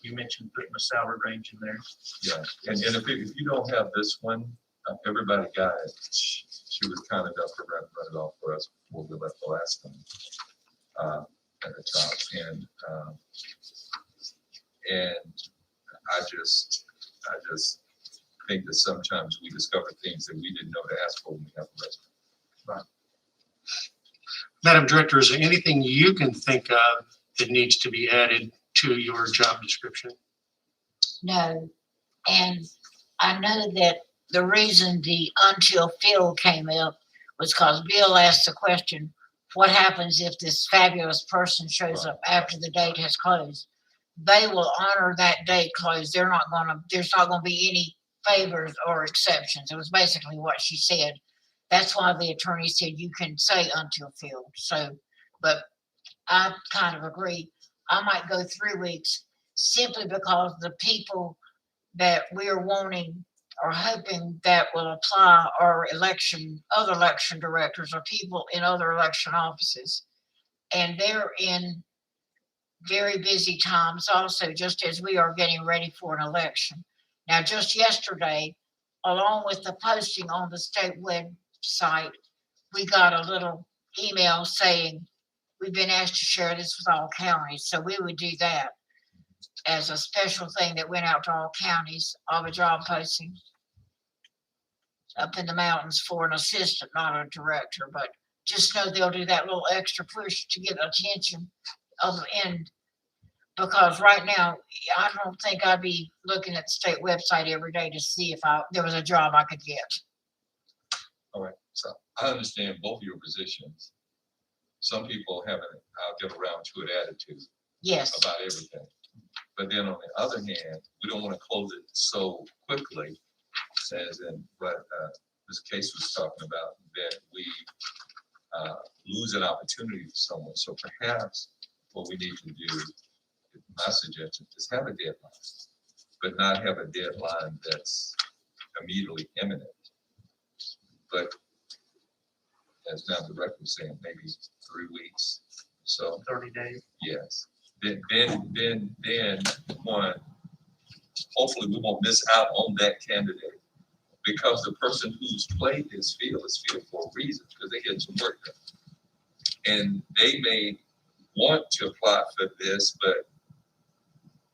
you mentioned putting a salary range in there. Yeah, and if you don't have this one, everybody got it. She was kind enough to run it off for us before we left the last time at the top. And I just think that sometimes we discover things that we didn't know to ask for when we have a resume. Madam Director, is there anything you can think of that needs to be added to your job description? No, and I know that the reason the until filled came up was because Bill asked the question, what happens if this fabulous person shows up after the date has closed? They will honor that date close. There's not gonna be any favors or exceptions. It was basically what she said. That's why the attorney said you can say until filled. So, but I kind of agree. I might go 3 weeks simply because the people that we're wanting or hoping that will apply are other election directors or people in other election offices. And they're in very busy times also, just as we are getting ready for an election. Now, just yesterday, along with the posting on the state website, we got a little email saying we've been asked to share this with all counties. So we would do that as a special thing that went out to all counties of a job posting up in the mountains for an assistant, not a director. But just know they'll do that little extra push to get attention and Because right now, I don't think I'd be looking at the state website every day to see if there was a job I could get. All right, so I understand both of your positions. Some people have an I'll get around to it attitude Yes, about everything. But then on the other hand, we don't want to close it so quickly as in what this case was talking about, that we lose an opportunity for someone. So perhaps what we need to do, my suggestion is have a deadline, but not have a deadline that's immediately imminent. But as now the record was saying, maybe 3 weeks. So 30 days. yes, then one, hopefully we won't miss out on that candidate, because the person who's played this field is field for a reason, because they get some work done. And they may want to apply for this, but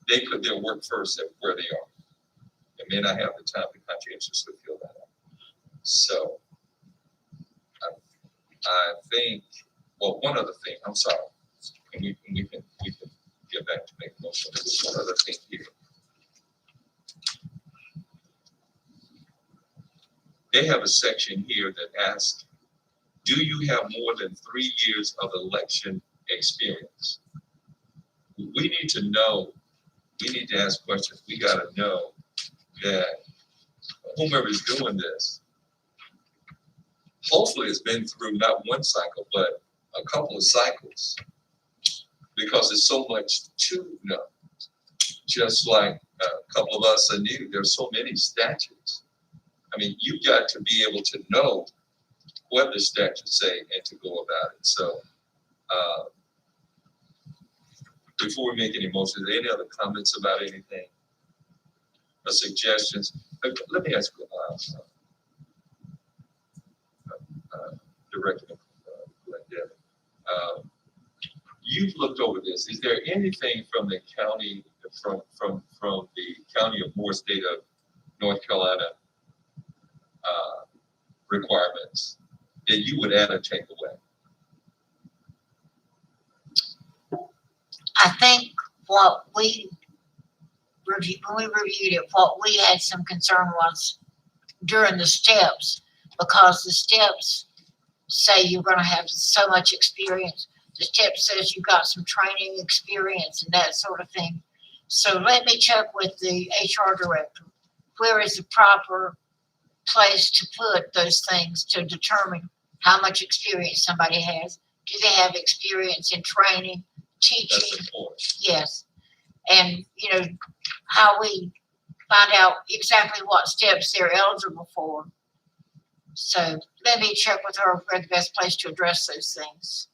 they put their work first at where they are. They may not have the time to conscientiously fill that out. So I think, well, one other thing, I'm sorry, and we can get back to make motion. There's one other thing here. They have a section here that asks, do you have more than 3 years of election experience? We need to know, we need to ask questions. We got to know that whomever is doing this, hopefully it's been through not one cycle, but a couple of cycles, because there's so much to know. Just like a couple of us are new, there's so many statutes. I mean, you've got to be able to know what the statutes say and to go about it. So before we make any motions, any other comments about anything or suggestions? Let me ask Director Glenn. You've looked over this. Is there anything from the county, from the county of Moore, state of North Carolina requirements that you would add or take away? I think what we reviewed, when we reviewed it, what we had some concern was during the steps, because the steps say you're gonna have so much experience. The step says you've got some training experience and that sort of thing. So let me check with the HR director. Where is the proper place to put those things to determine how much experience somebody has? Do they have experience in training, teaching? That's important. Yes. And, you know, how we find out exactly what steps they're eligible for. So let me check with her where the best place to address those things.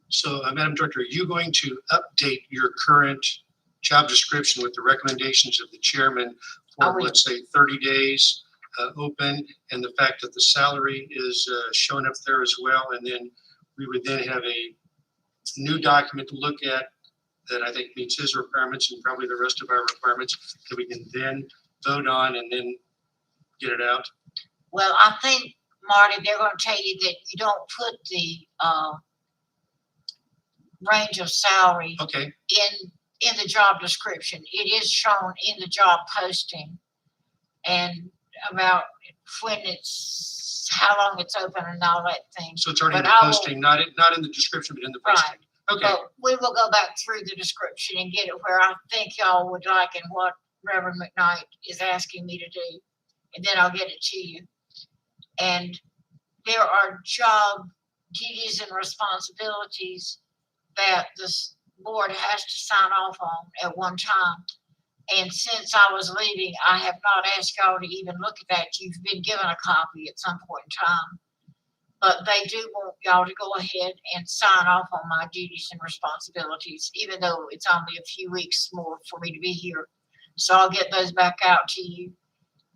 So, Madam Director, are you going to update your current job description with the recommendations of the chairman I for, will. let's say, 30 days open, and the fact that the salary is shown up there as well? And then we would then have a new document to look at that I think meets his requirements and probably the rest of our requirements that we can then vote on and then get it out. Well, I think, Marty, they're gonna tell you that you don't put the range of salary Okay, in the job description. It is shown in the job posting and about when it's, how long it's open and all that thing. so it's already in But the I will- posting, not in the description, but in the posting. Okay, But we will go back through the description and get it where I think y'all would like and what Reverend McKnight is asking me to do. And then I'll get it to you. And there are job duties and responsibilities that this board has to sign off on at one time. And since I was leaving, I have not asked y'all to even look at that. You've been given a copy at some point in time. But they do want y'all to go ahead and sign off on my duties and responsibilities, even though it's only a few weeks more for me to be here. So I'll get those back out to you.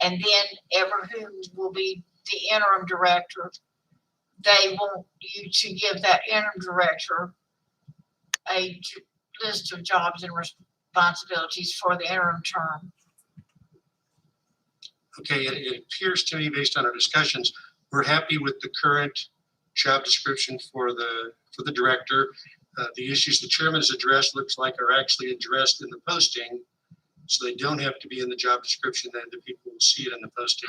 And then Ever, who will be the interim director, they want you to give that interim director a list of jobs and responsibilities for the interim term. okay, it appears to me, based on our discussions, we're happy with the current job description for the director. The issues the chairman has addressed looks like are actually addressed in the posting. So they don't have to be in the job description, then the people will see it in the posting.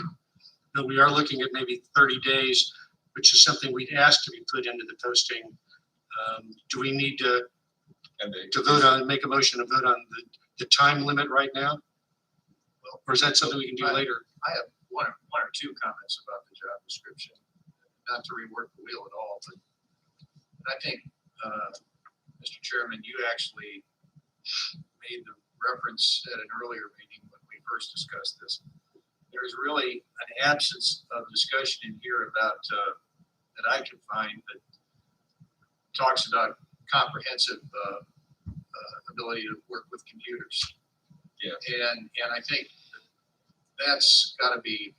But we are looking at maybe 30 days, which is something we'd ask to be put into the posting. Do we need to And they, vote on, make a motion to vote on the time limit right now? Or is that something we can do later? I have one or two comments about the job description, not to rework the wheel at all, but I think, Mr. Chairman, you actually made the reference at an earlier meeting when we first discussed this. There's really an absence of discussion in here about, that I can find, that talks about comprehensive ability to work with computers. Yeah. And I think that's got to be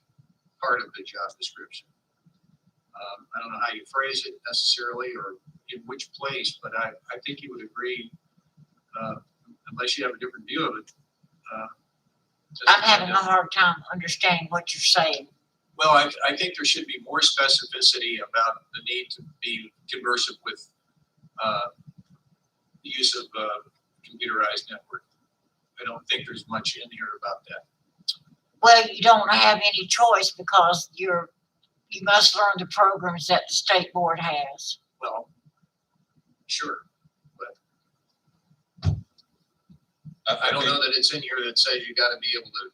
part of the job description. I don't know how you phrase it necessarily or in which place, but I think you would agree, unless you have a different view of it. I'm having a hard time understanding what you're saying. Well, I think there should be more specificity about the need to be conversant with the use of computerized network. I don't think there's much in here about that. Well, you don't have any choice because you must learn the programs that the state board has. Well, sure, I don't know that it's in here that says you got to be able to,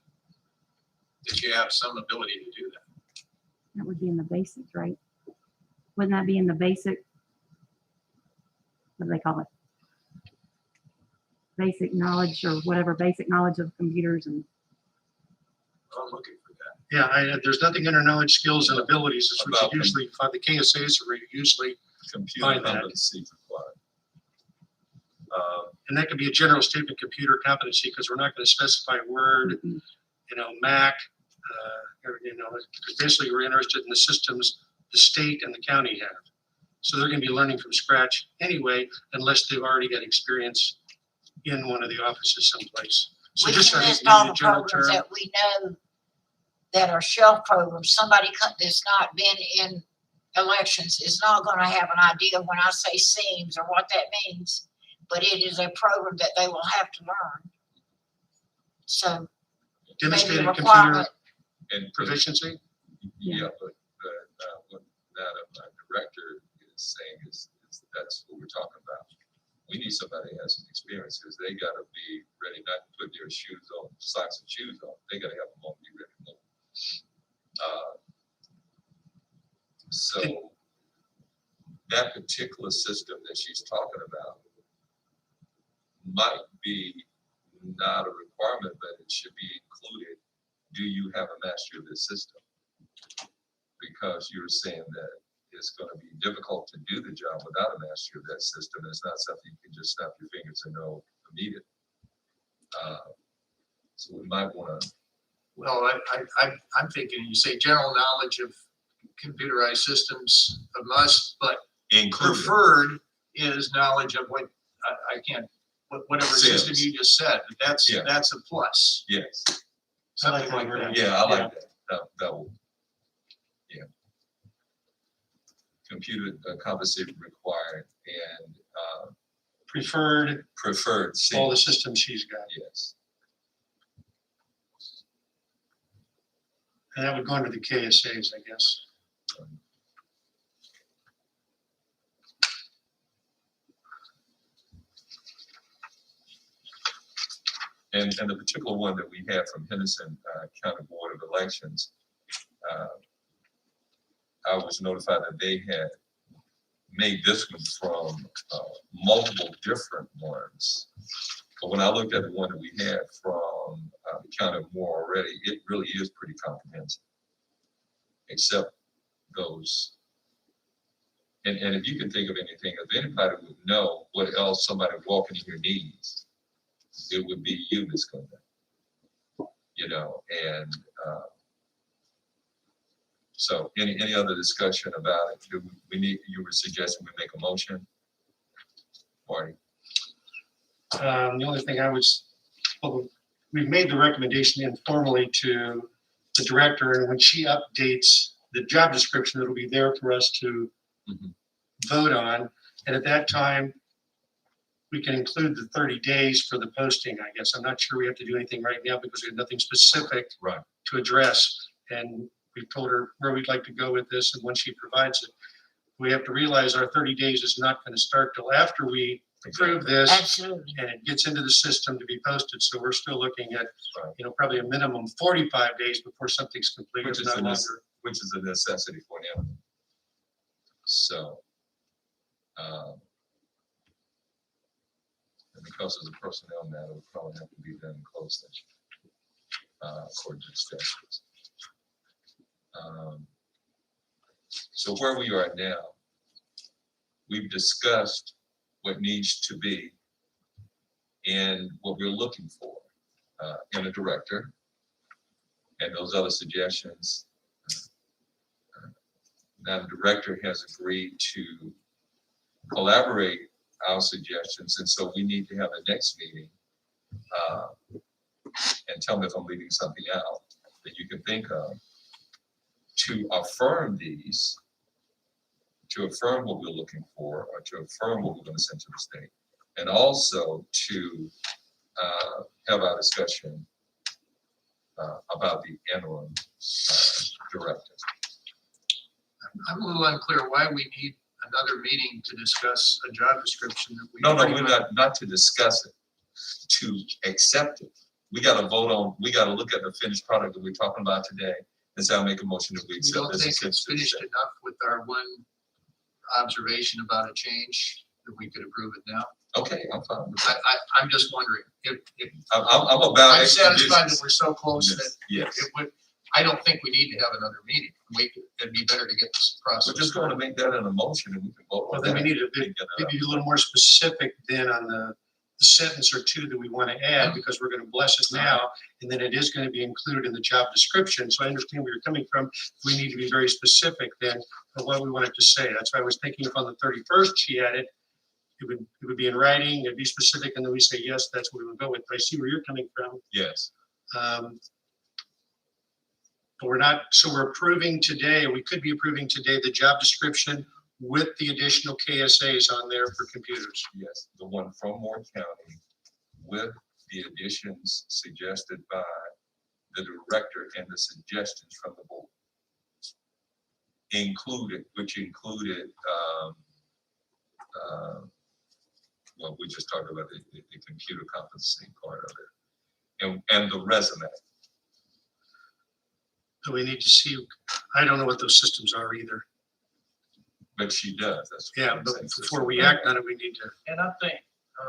that you have some ability to do that. That would be in the basics, right? Wouldn't that be in the basic? What do they call it? Basic knowledge or whatever, basic knowledge of computers and I'm looking for that. Yeah, there's nothing under knowledge, skills, and abilities, is what About you usually find. The KSAs are usually, computer Find that. competency required. and that could be a general statement, computer competency, because we're not going to specify Word, Mac, or, because basically we're interested in the systems the state and the county have. So they're going to be learning from scratch anyway, unless they've already got experience in one of the offices someplace. So We just can I think list we need all a the general programs term. that we know that are shelf programs. Somebody that's not been in elections is not gonna have an idea when I say SEAMS or what that means, but it is a program that they will have to learn. So maybe a Demonstrated computer requirement, And proficiency. yeah, but what that director is saying is that's what we're talking about. We need somebody that has some experience because they gotta be ready, not to put their shoes on, socks and shoes on. They gotta have them on, be ready to move. So that particular system that she's talking about might be not a requirement, but it should be included. Do you have a mastery of this system? Because you're saying that it's gonna be difficult to do the job without a mastery of that system. It's not something you can just snap your fingers and know immediately. So we might wanna, Well, I'm thinking, you say general knowledge of computerized systems, a must, but include it. preferred is knowledge of what, I can't, whatever system Sims. you just said, but Yeah. that's a plus, Yes, something like that. yeah, I like that. That will, yeah. Computer competency required and Preferred, preferred. all the SEAMS. systems she's got. Yes, And that would go under the KSAs, I guess. and the particular one that we had from Henderson County Board of Elections, I was notified that they had made this one from multiple different ones. But when I looked at the one that we had from the County of Moore already, it really is pretty comprehensive. Except those. And if you can think of anything, if anybody would know what else somebody walking in here needs, it would be you, Ms. Clinton. And so any other discussion about it? You were suggesting we make a motion? Marty? The only thing we made the recommendation informally to the director, and when she updates the job description, it'll be there for us to Mhm. vote on. And at that time, we can include the 30 days for the posting, I guess. I'm not sure we have to do anything right now because we have nothing specific Right. to address. And we told her where we'd like to go with this, and when she provides it. We have to realize our 30 days is not going to start till after we approve this Absolutely. and it gets into the system to be posted. So we're still looking at, Right. probably a minimum 45 days before something's completed, Which is not a nec- longer. which is a necessity for him. So, and because it's a personnel matter, it would probably have to be done in closed session. According to the statutes. So where we are now, we've discussed what needs to be and what we're looking for in a director. And those other suggestions. Now the director has agreed to collaborate our suggestions, and so we need to have a next meeting. And tell me if I'm leaving something out that you can think of to affirm these, to affirm what we're looking for, or to affirm what we're going to send to the state, and also to have our discussion about the interim director. I'm a little unclear why we need another meeting to discuss a job description that we. No, pretty we're much- not to discuss it, to accept it. We got to vote on, we got to look at the finished product that we're talking about today, and so I'll make a motion that we You accept don't this. think and it's send it to the finished state. enough with our one observation about a change that we could approve it now? Okay, I'm fine with that. I'm just wondering if, I'm about. I'm satisfied that expeditious. we're so close that Yes, it would, I don't think we need to have another meeting. It'd be better to get this we're process. just going to make that an emotion and we can vote Well, on then that. we need to and get it out. maybe a little more specific then on the sentence or two that we want to add, because we're going to bless it now, and then it is going to be included in the job description. So I understand where you're coming from. We need to be very specific then of what we wanted to say. That's why I was thinking if on the 31st she added, it would be in writing, it'd be specific, and then we say, yes, that's what we would go with. But I see where you're coming from. Yes, But we're not, so we're approving today, we could be approving today the job description with the additional KSAs on there for computers. yes, the one from Moore County with the additions suggested by the director and the suggestions from the board. Which included, well, we just talked about the computer competency part of it. And the resume. So we need to see, I don't know what those systems are either. But she does, that's. what Yeah, I'm but saying. So before we act on it, we need to And I think,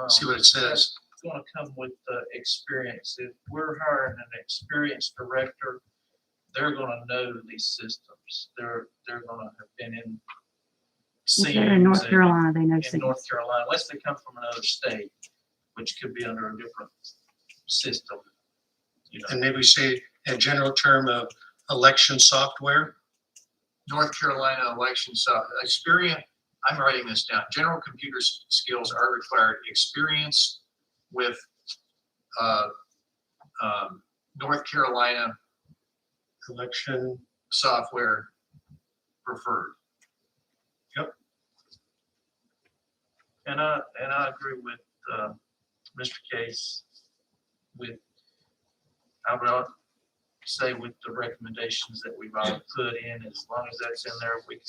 see what it says. it's gonna come with the experience. If we're hiring an experienced director, they're gonna know these systems. They're gonna have been in. If they're in North scenes Carolina, they know In cities. North Carolina, unless they come from another state, which could be under a different system. You know, And maybe we say a general term of election software. North Carolina election experience, I'm writing this down. General computer skills are required. Experience with North Carolina Election, software preferred. and I agree with, Mr. Case with, I would say with the recommendations that we've all put in, as long as that's in there, we could,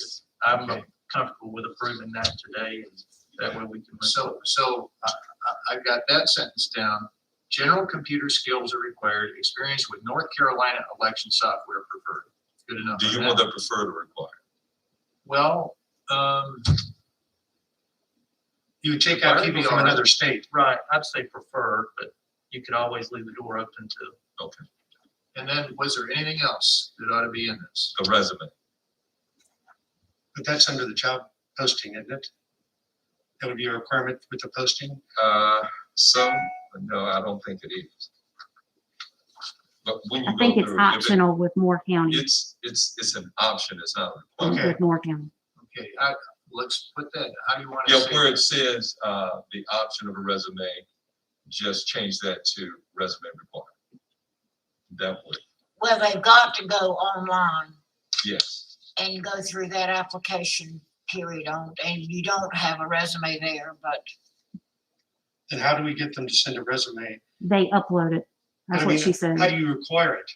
I'm comfortable with approving that today, and that way we can. move forward. So I've got that sentence down. General computer skills are required. Experience with North Carolina election software preferred. Good enough. Do on you that? want the preferred or required? Well, you would take out people from another state. Right, I'd say preferred, but you could always leave the door open to. Okay, and then was there anything else that ought to be in this? the resume. But that's under the job posting, isn't it? That would be a requirement with the posting. No, I don't think it is. But when you I go think it's through, if it- optional with Moore County, it's an option, it's not a requirement. Okay. with Moore County. Okay, let's put that, how do you want to Yeah, say? where that? it says, the option of a resume, just change that to resume required. That would, Well, they've got to go online yes, and go through that application period on, and you don't have a resume there, but then how do we get them to send a resume? They upload it. That's I what mean, she said. How do you require it?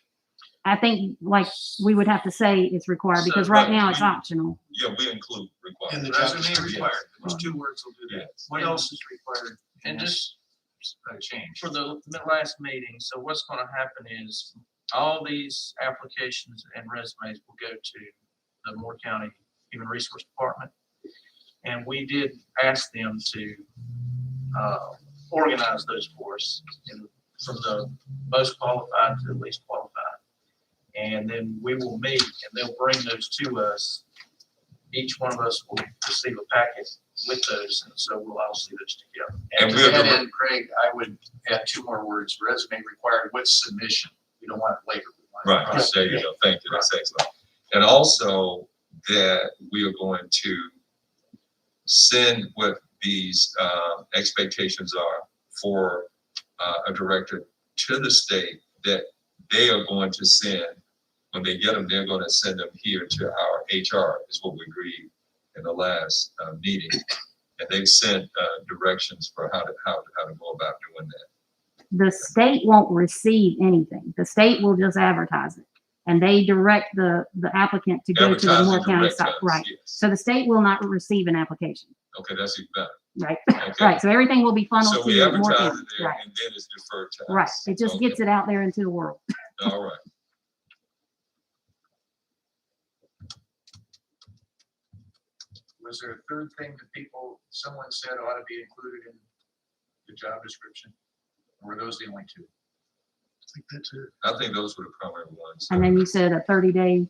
I think like we would have to say it's required because So, right right, now it's we- optional. Yeah, we include In requirements. the job Resume description. required, those 2 words will do that. Yes. What else is required? in And this, change? For the last meeting, so what's gonna happen is all these applications and resumes will go to the Moore County Human Resource Department. And we did ask them to, organize those for us from the most qualified to the least qualified. And then we will meet and they'll bring those to us. Each one of us will receive a packet with those, and so we'll all see those together. And To we'll that do- end, Craig, I would add 2 more words, resume required with submission. We don't want it later. We want it Right, prior. there you go. Thank you. That's excellent. And also that we are going to send what these expectations are for a director to the state that they are going to send. When they get them, they're going to send them here to our HR is what we agreed in the last meeting. And they've sent directions for how to go about doing that. The state won't receive anything. The state will just advertise it. And they direct the applicant to go to the Advertise Moore and County direct site. us, Right. yes. So the state will not receive an application. Okay, that's even better. Right. Okay. Right. So everything will be funneled So to we Moore advertise County. it there Right. and then it's deferred to us. Right. It just Okay. gets it out there into the world. All right. Was there a third thing that someone said ought to be included in the job description? Or were those the only 2? I think that's it. I think those were the primary ones. And then you said a 30-day,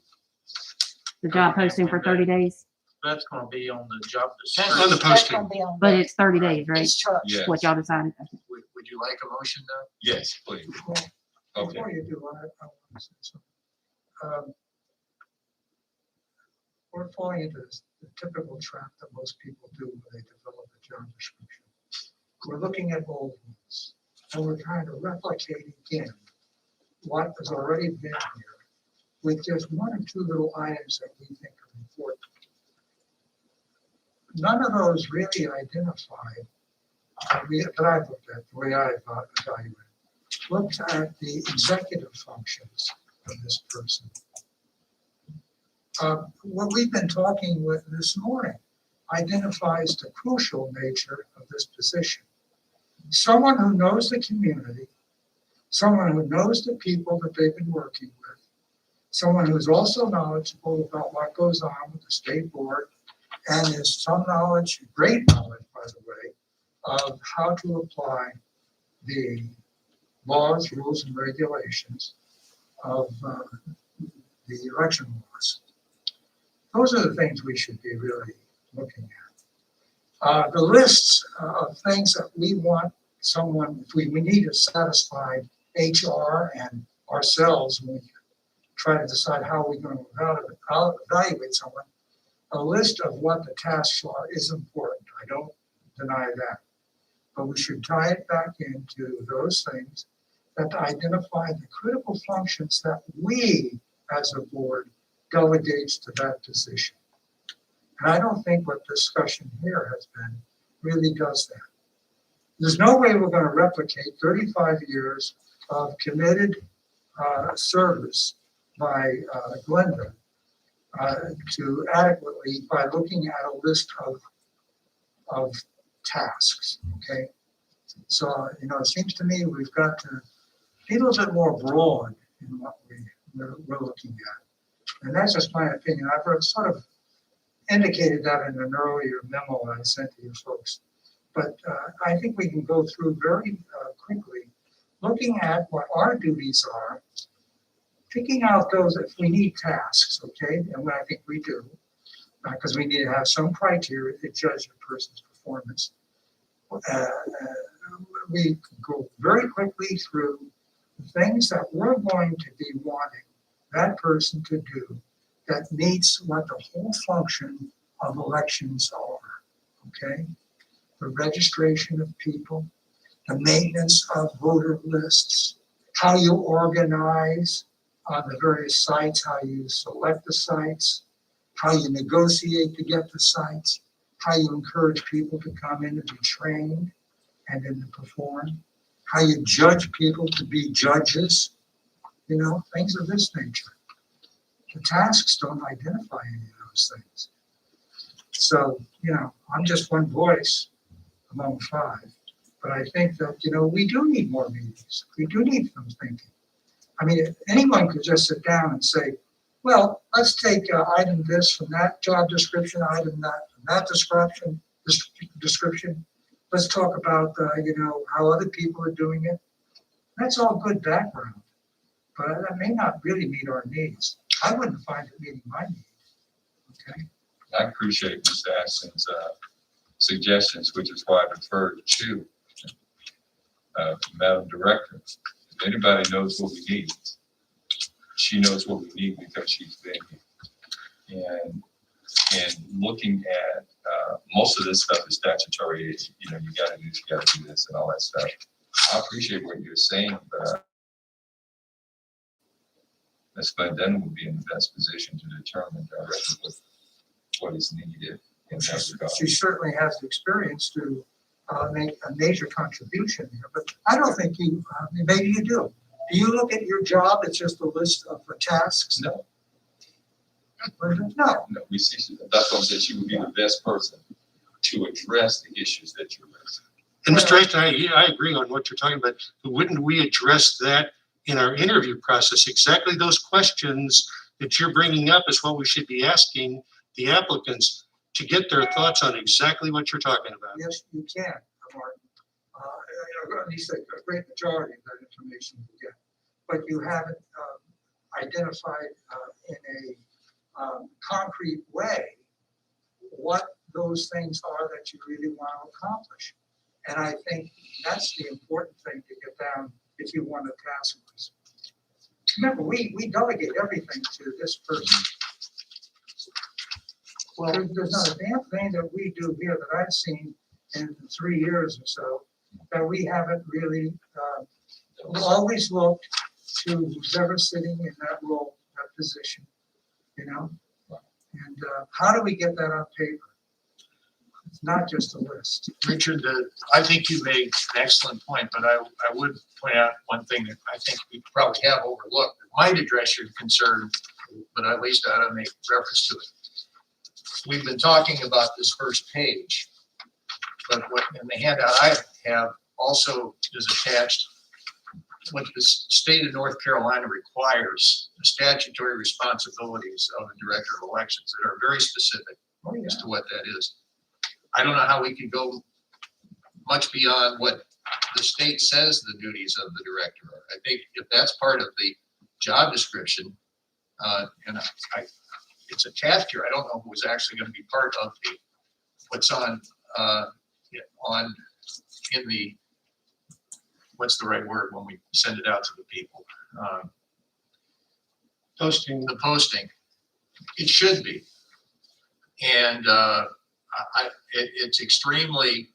the job posting for 30 days, That's gonna be on the job That's On the description. that's posting. gonna be on but the- it's 30 days, right? It's touched. Yeah. What y'all decided. Would you like a motion though? Yes, please. Okay. Before you do, I want to say something. We're falling into the typical trap that most people do when they develop a job description. We're looking at old ones, and we're trying to replicate again what has already been here with just 1 or 2 little items that we think are important. None of those really identified, that I've looked at, the way I've evaluated, looked at the executive functions of this person. What we've been talking with this morning identifies the crucial nature of this position. Someone who knows the community, someone who knows the people that they've been working with, someone who's also knowledgeable about what goes on with the state board, and has some knowledge, great knowledge, by the way, of how to apply the laws, rules, and regulations of the election laws. Those are the things we should be really looking at. The lists of things that we want someone, if we need to satisfy HR and ourselves when we try to decide how we're going to evaluate someone, a list of what the tasks are is important. I don't deny that. But we should tie it back into those things that identify the critical functions that we as a board delegates to that position. And I don't think what discussion here has been really does that. There's no way we're going to replicate 35 years of committed service by Glenda to adequately by looking at a list of tasks, okay? So, it seems to me we've got to be a little bit more broad in what we're looking at. And that's just my opinion. I've sort of indicated that in an earlier memo I sent to you folks. But I think we can go through very quickly, looking at what our duties are, picking out those if we need tasks, okay? And I think we do, because we need to have some criteria to judge a person's performance. We can go very quickly through the things that we're going to be wanting that person to do that meets what the whole function of elections are, okay? The registration of people, the maintenance of voter lists, how you organize on the various sites, how you select the sites, how you negotiate to get the sites, how you encourage people to come in to be trained, and then to perform, how you judge people to be judges, things of this nature. The tasks don't identify any of those things. So, I'm just one voice among five, but I think that, we do need more meetings. We do need some thinking. I mean, anyone could just sit down and say, well, let's take item this from that job description, item that from that description. Let's talk about, how other people are doing it. That's all good background, but that may not really meet our needs. I wouldn't find it meeting my needs. Okay. I appreciate Mr. Ashton's suggestions, which is why I deferred to Madam Director. If anybody knows what we need, she knows what we need because she's been here. And looking at most of this stuff is statutory. You got to do this, you got to do this, and all that stuff. I appreciate what you're saying, but Ms. Glendon would be in the best position to determine directly what is needed in that regard. She certainly has the experience to make a major contribution here, but I don't think maybe you do. Do you look at your job as just a list of tasks? No, No. we see, that's what I'm saying, she would be the best person to address the issues that you're raising. And Mr. Ashton, I agree on what you're talking about, but wouldn't we address that in our interview process? Exactly those questions that you're bringing up is what we should be asking the applicants to get their thoughts on exactly what you're talking about. Yes, you can, Martin. At least a great majority of that information you get, but you haven't identified in a concrete way what those things are that you really want to accomplish. And I think that's the important thing to get down if you want a task list. Remember, we delegate everything to this person. Well, There's not a damn thing that we do here that I've seen in 3 years or so that we haven't really, we always looked to who's ever sitting in that role, that position, And how do we get that on paper? It's not just a list. Richard, I think you made an excellent point, but I would point out one thing that I think we probably have overlooked. It might address your concern, but at least I ought to make reference to it. We've been talking about this first page, but what in the handout I have also is attached what the state of North Carolina requires, the statutory responsibilities of the director of elections that are very specific as to what that is. I don't know how we could go much beyond what the state says the duties of the director are. I think if that's part of the job description, and it's attached here, I don't know who's actually going to be part of what's on in the, what's the right word when we send it out to the people? Posting. The posting. It should be. And it's extremely,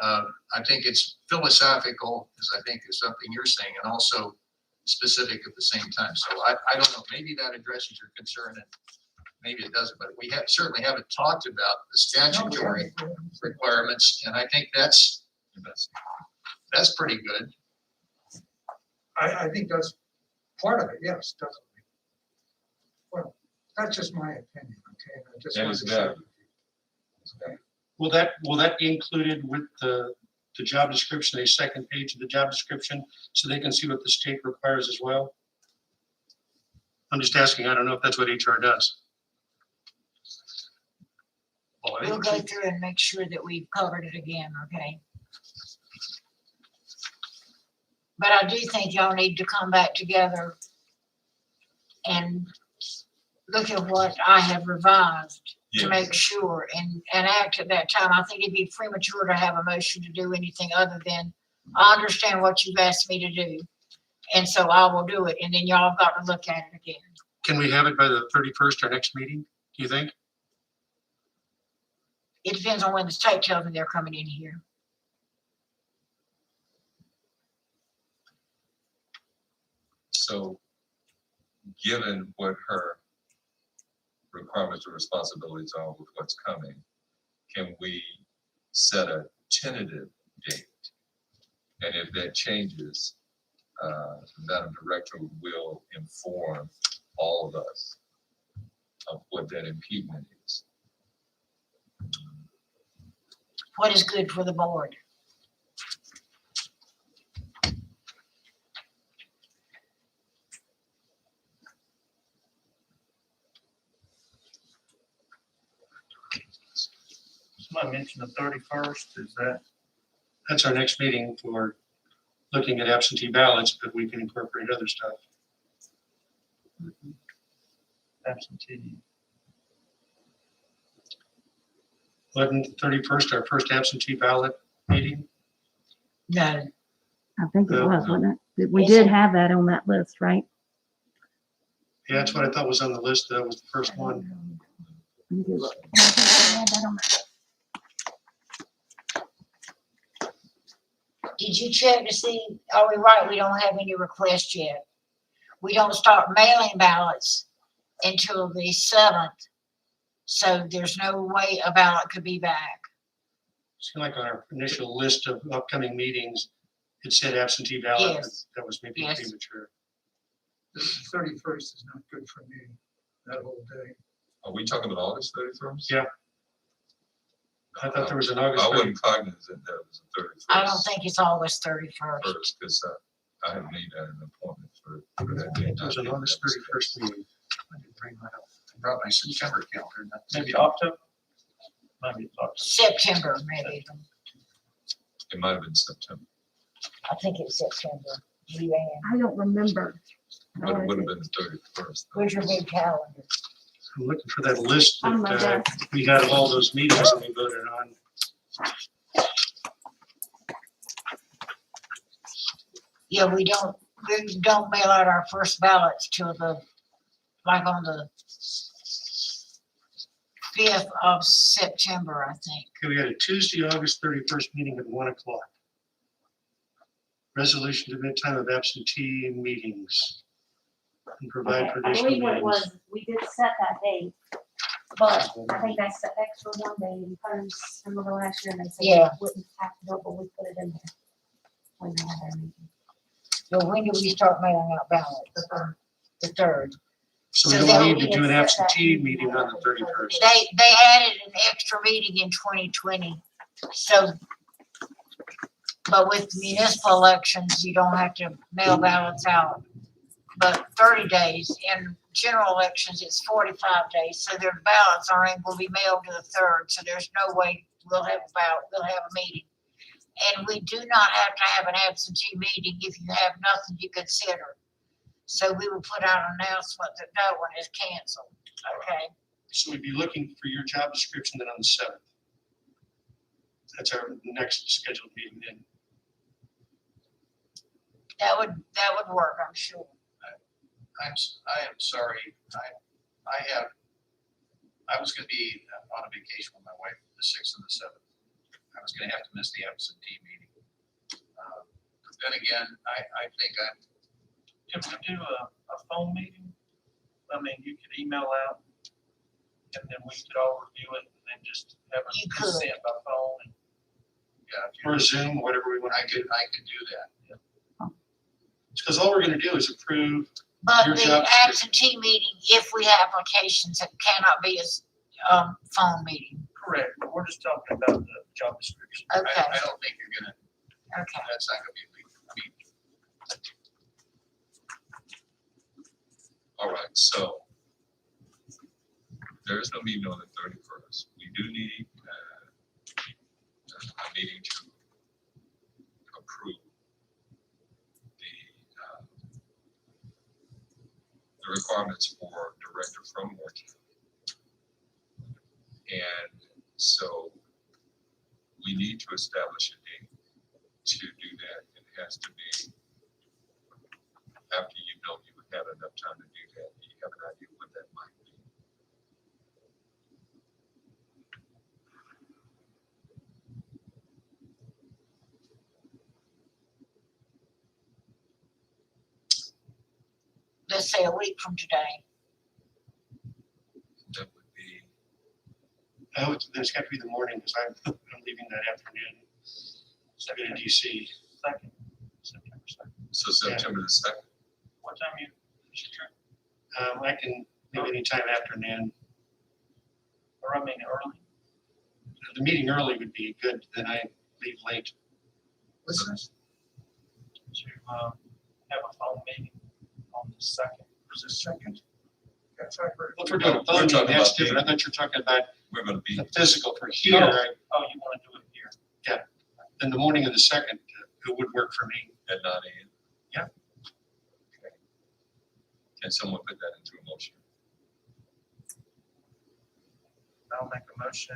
I think it's philosophical, as I think is something you're saying, and also specific at the same time. So I don't know, maybe that addresses your concern and maybe it doesn't, but we certainly haven't talked about the statutory requirements, and I think that's pretty good. I think that's part of it, yes, definitely. Well, that's just my opinion, okay? I just That wanted is to share valid. with you. Okay. Will that be included with the job description, a second page of the job description, so they can see what the state requires as well? I'm just asking, I don't know if that's what HR does. Well, I We'll think- go through and make sure that we've covered it again, okay? But I do think y'all need to come back together and look at what I have revised to Yes. make sure and act at that time. I think it'd be premature to have a motion to do anything other than, I understand what you've asked me to do. And so I will do it, and then y'all have got to look at it again. Can we have it by the 31st, our next meeting, do you think? It depends on when the state tells me they're coming in here. So, given what her requirements or responsibilities are with what's coming, can we set a tentative date And if that changes, Madam Director will inform all of us of what that impediment is. What is good for the board? Somebody mentioned the 31st, is that? That's our next meeting for looking at absentee ballots, but we can incorporate other stuff. Absentee. Wasn't the 31st our first absentee ballot meeting? No, I think it Uh, was, wasn't it? We Yes, did sir. have that on that list, right? Yeah, that's what I thought was on the list. That was the first one. Let me go look. I think we had that on that. did you check to see, are we right, we don't have any requests yet? We don't start mailing ballots until the 7th, so there's no way a ballot could be back. It's like on our initial list of upcoming meetings, it said absentee ballot, but Yes. that was maybe Yes. premature. The 31st is not good for me, that whole day. Are we talking about August 31st? Yeah. I thought there was an August I 30th. wasn't cognizant that it was the 31st. I don't think it's August 31st. First, because I had made an appointment for that day. It was an August 31st meeting. I didn't bring mine up. I brought my September calendar. and that's- Maybe October? Maybe it's October. September, maybe. It might have been September, I think it's September. Julianne, I don't remember. but it would have been the 31st. where's your big calendar? I'm looking for that list On my that desk. we had of all those meetings that we voted on. Yeah, we don't mail out our first ballots till like on the 5th of September, I think. Okay, we had a Tuesday, August 31st meeting at 1:00. Resolution to admit time of absentee meetings and provide for I additional believe what it meetings. was, we did set that date, but I think that's the extra one day because remember last year they said Yeah. we wouldn't have to do it, but we put it in there. When they had their meeting. But when do we start mailing out ballots? The 3rd. So we So don't that need we to do can an set that absentee meeting meeting on the 31st. They added an extra meeting in 2020, so. But with municipal elections, you don't have to mail ballots out. But 30 days, in general elections, it's 45 days, so their ballots will be mailed to the 3rd, so there's no way we'll have a meeting. And we do not have to have an absentee meeting if you have nothing to consider. So we will put out an announcement that no one is canceled, okay? So we'd be looking for your job description then on the 7th. That's our next scheduled meeting then. That would work, I'm sure. I am sorry. I was gonna be on a vacation with my wife, the 6th and the 7th. I was gonna have to miss the absentee meeting. Then again, I think Can we do a phone meeting? I mean, you could email out and then we could all review it and then just have You it could. sent by phone. And yeah, if Or you- Zoom, whatever we want I to do. could do that. Because all we're going to do is approve. But Your the job absentee meeting, if we have applications, it cannot be a phone meeting. Correct, but we're just talking about the job description. Okay, I don't think you're gonna, okay. that's not gonna be a big meeting. All right, so there is no meeting on the 31st. We do need a meeting to approve the requirements for director from Warren. And so we need to establish a date to do that. It has to be after you know you would have enough time to do that. Do you have an idea what that might be? Let's say a week from today. That would be, There's got to be the morning because I'm leaving that afternoon. So I'm going to DC. second, September second. So September the second. What time you, Mr. Chairman? I can leave anytime after noon. Or I mean early? The meeting early would be good, then I leave late. To, have a phone meeting on the second. Was it second? That's right. Well, if we're doing a We're phone talking meeting, that's about different. I thought you were talking about We're gonna be, the physical for here. Oh, you want to do it here? In the morning of the second, it would work for me. at 9 a.m. Yeah. Okay. Can someone put that into a motion? I'll make a motion.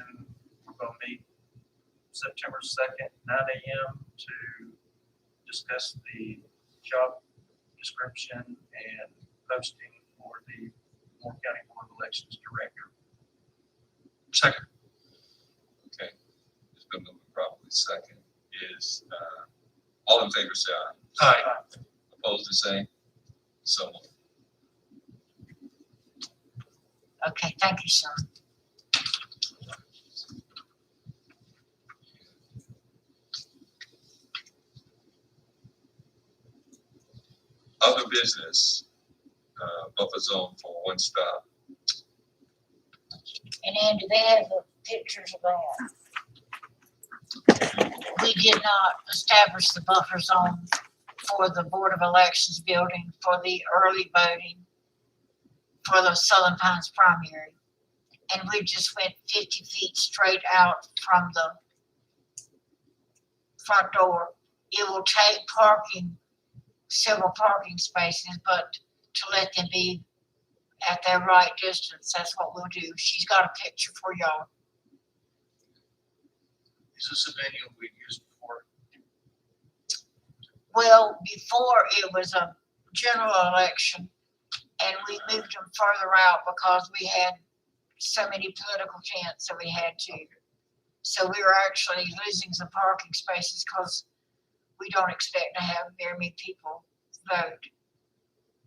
We're gonna meet September second, 9 a.m. to discuss the job description and posting for the Moore County Board of Elections Director. Second. Okay. It's been moved properly. Second is, all in favor, say aye. Aye. Opposed, the same. So moved. Okay, thank you, sir. Other business, buffer zone for one stop. And Andy, they have the pictures of that. We did not establish the buffer zone for the Board of Elections building for the early voting for the Southern Pines primary. And we just went 50 feet straight out from the front door. It will take parking, several parking spaces, but to let them be at their right distance, that's what we'll do. She's got a picture for y'all. Is this a venue we've used before? Well, before it was a general election, and we moved them further out because we had so many political tents that we had to. So we were actually losing some parking spaces because we don't expect to have very many people vote.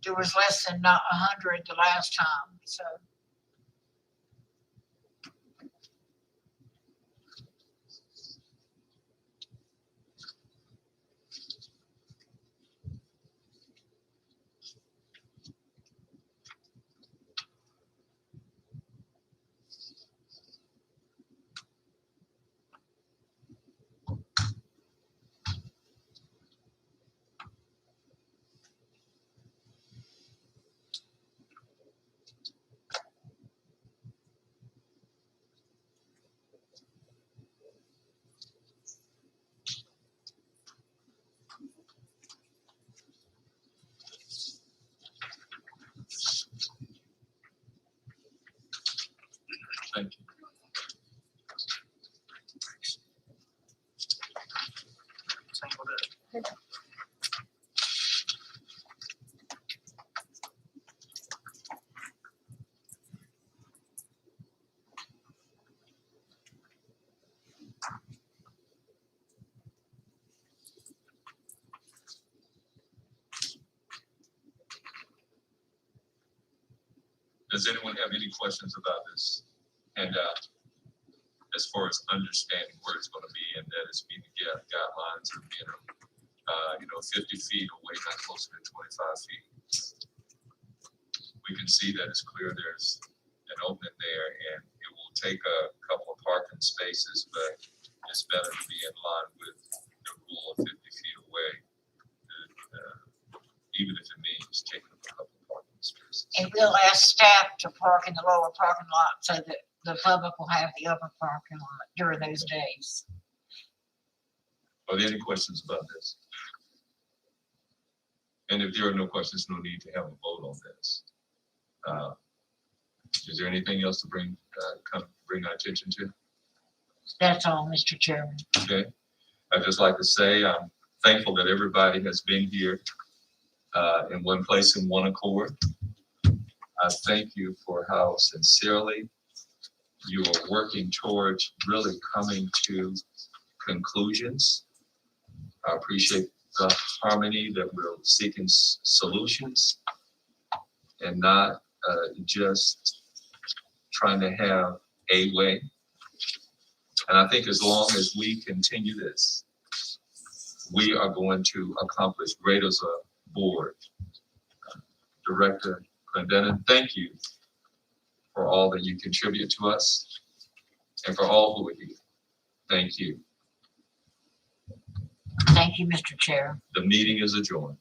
There was less than 100 the last time, so. Thank you. Same with it. Does anyone have any questions about this handout? As far as understanding where it's gonna be and that it's meeting the guidelines of being, 50 feet away, not closer to 25 feet. We can see that it's clear there's an opening there and it will take a couple of parking spaces, but it's better to be in line with the rule of 50 feet away. Even if it means taking a couple of parking spaces. And we'll ask staff to park in the lower parking lot so that the public will have the upper parking lot during those days. Are there any questions about this? And if there are no questions, no need to have a vote on this. Is there anything else to bring our attention to? That's all, Mr. Chairman. Okay, I'd just like to say, I'm thankful that everybody has been here in one place in one accord. I thank you for how sincerely you are working towards really coming to conclusions. I appreciate the harmony that we're seeking solutions and not just trying to have a way. And I think as long as we continue this, we are going to accomplish great as a board. Director Clendenin, thank you for all that you contribute to us and for all who are here. Thank you. Thank you, Mr. Chair. The meeting is adjourned.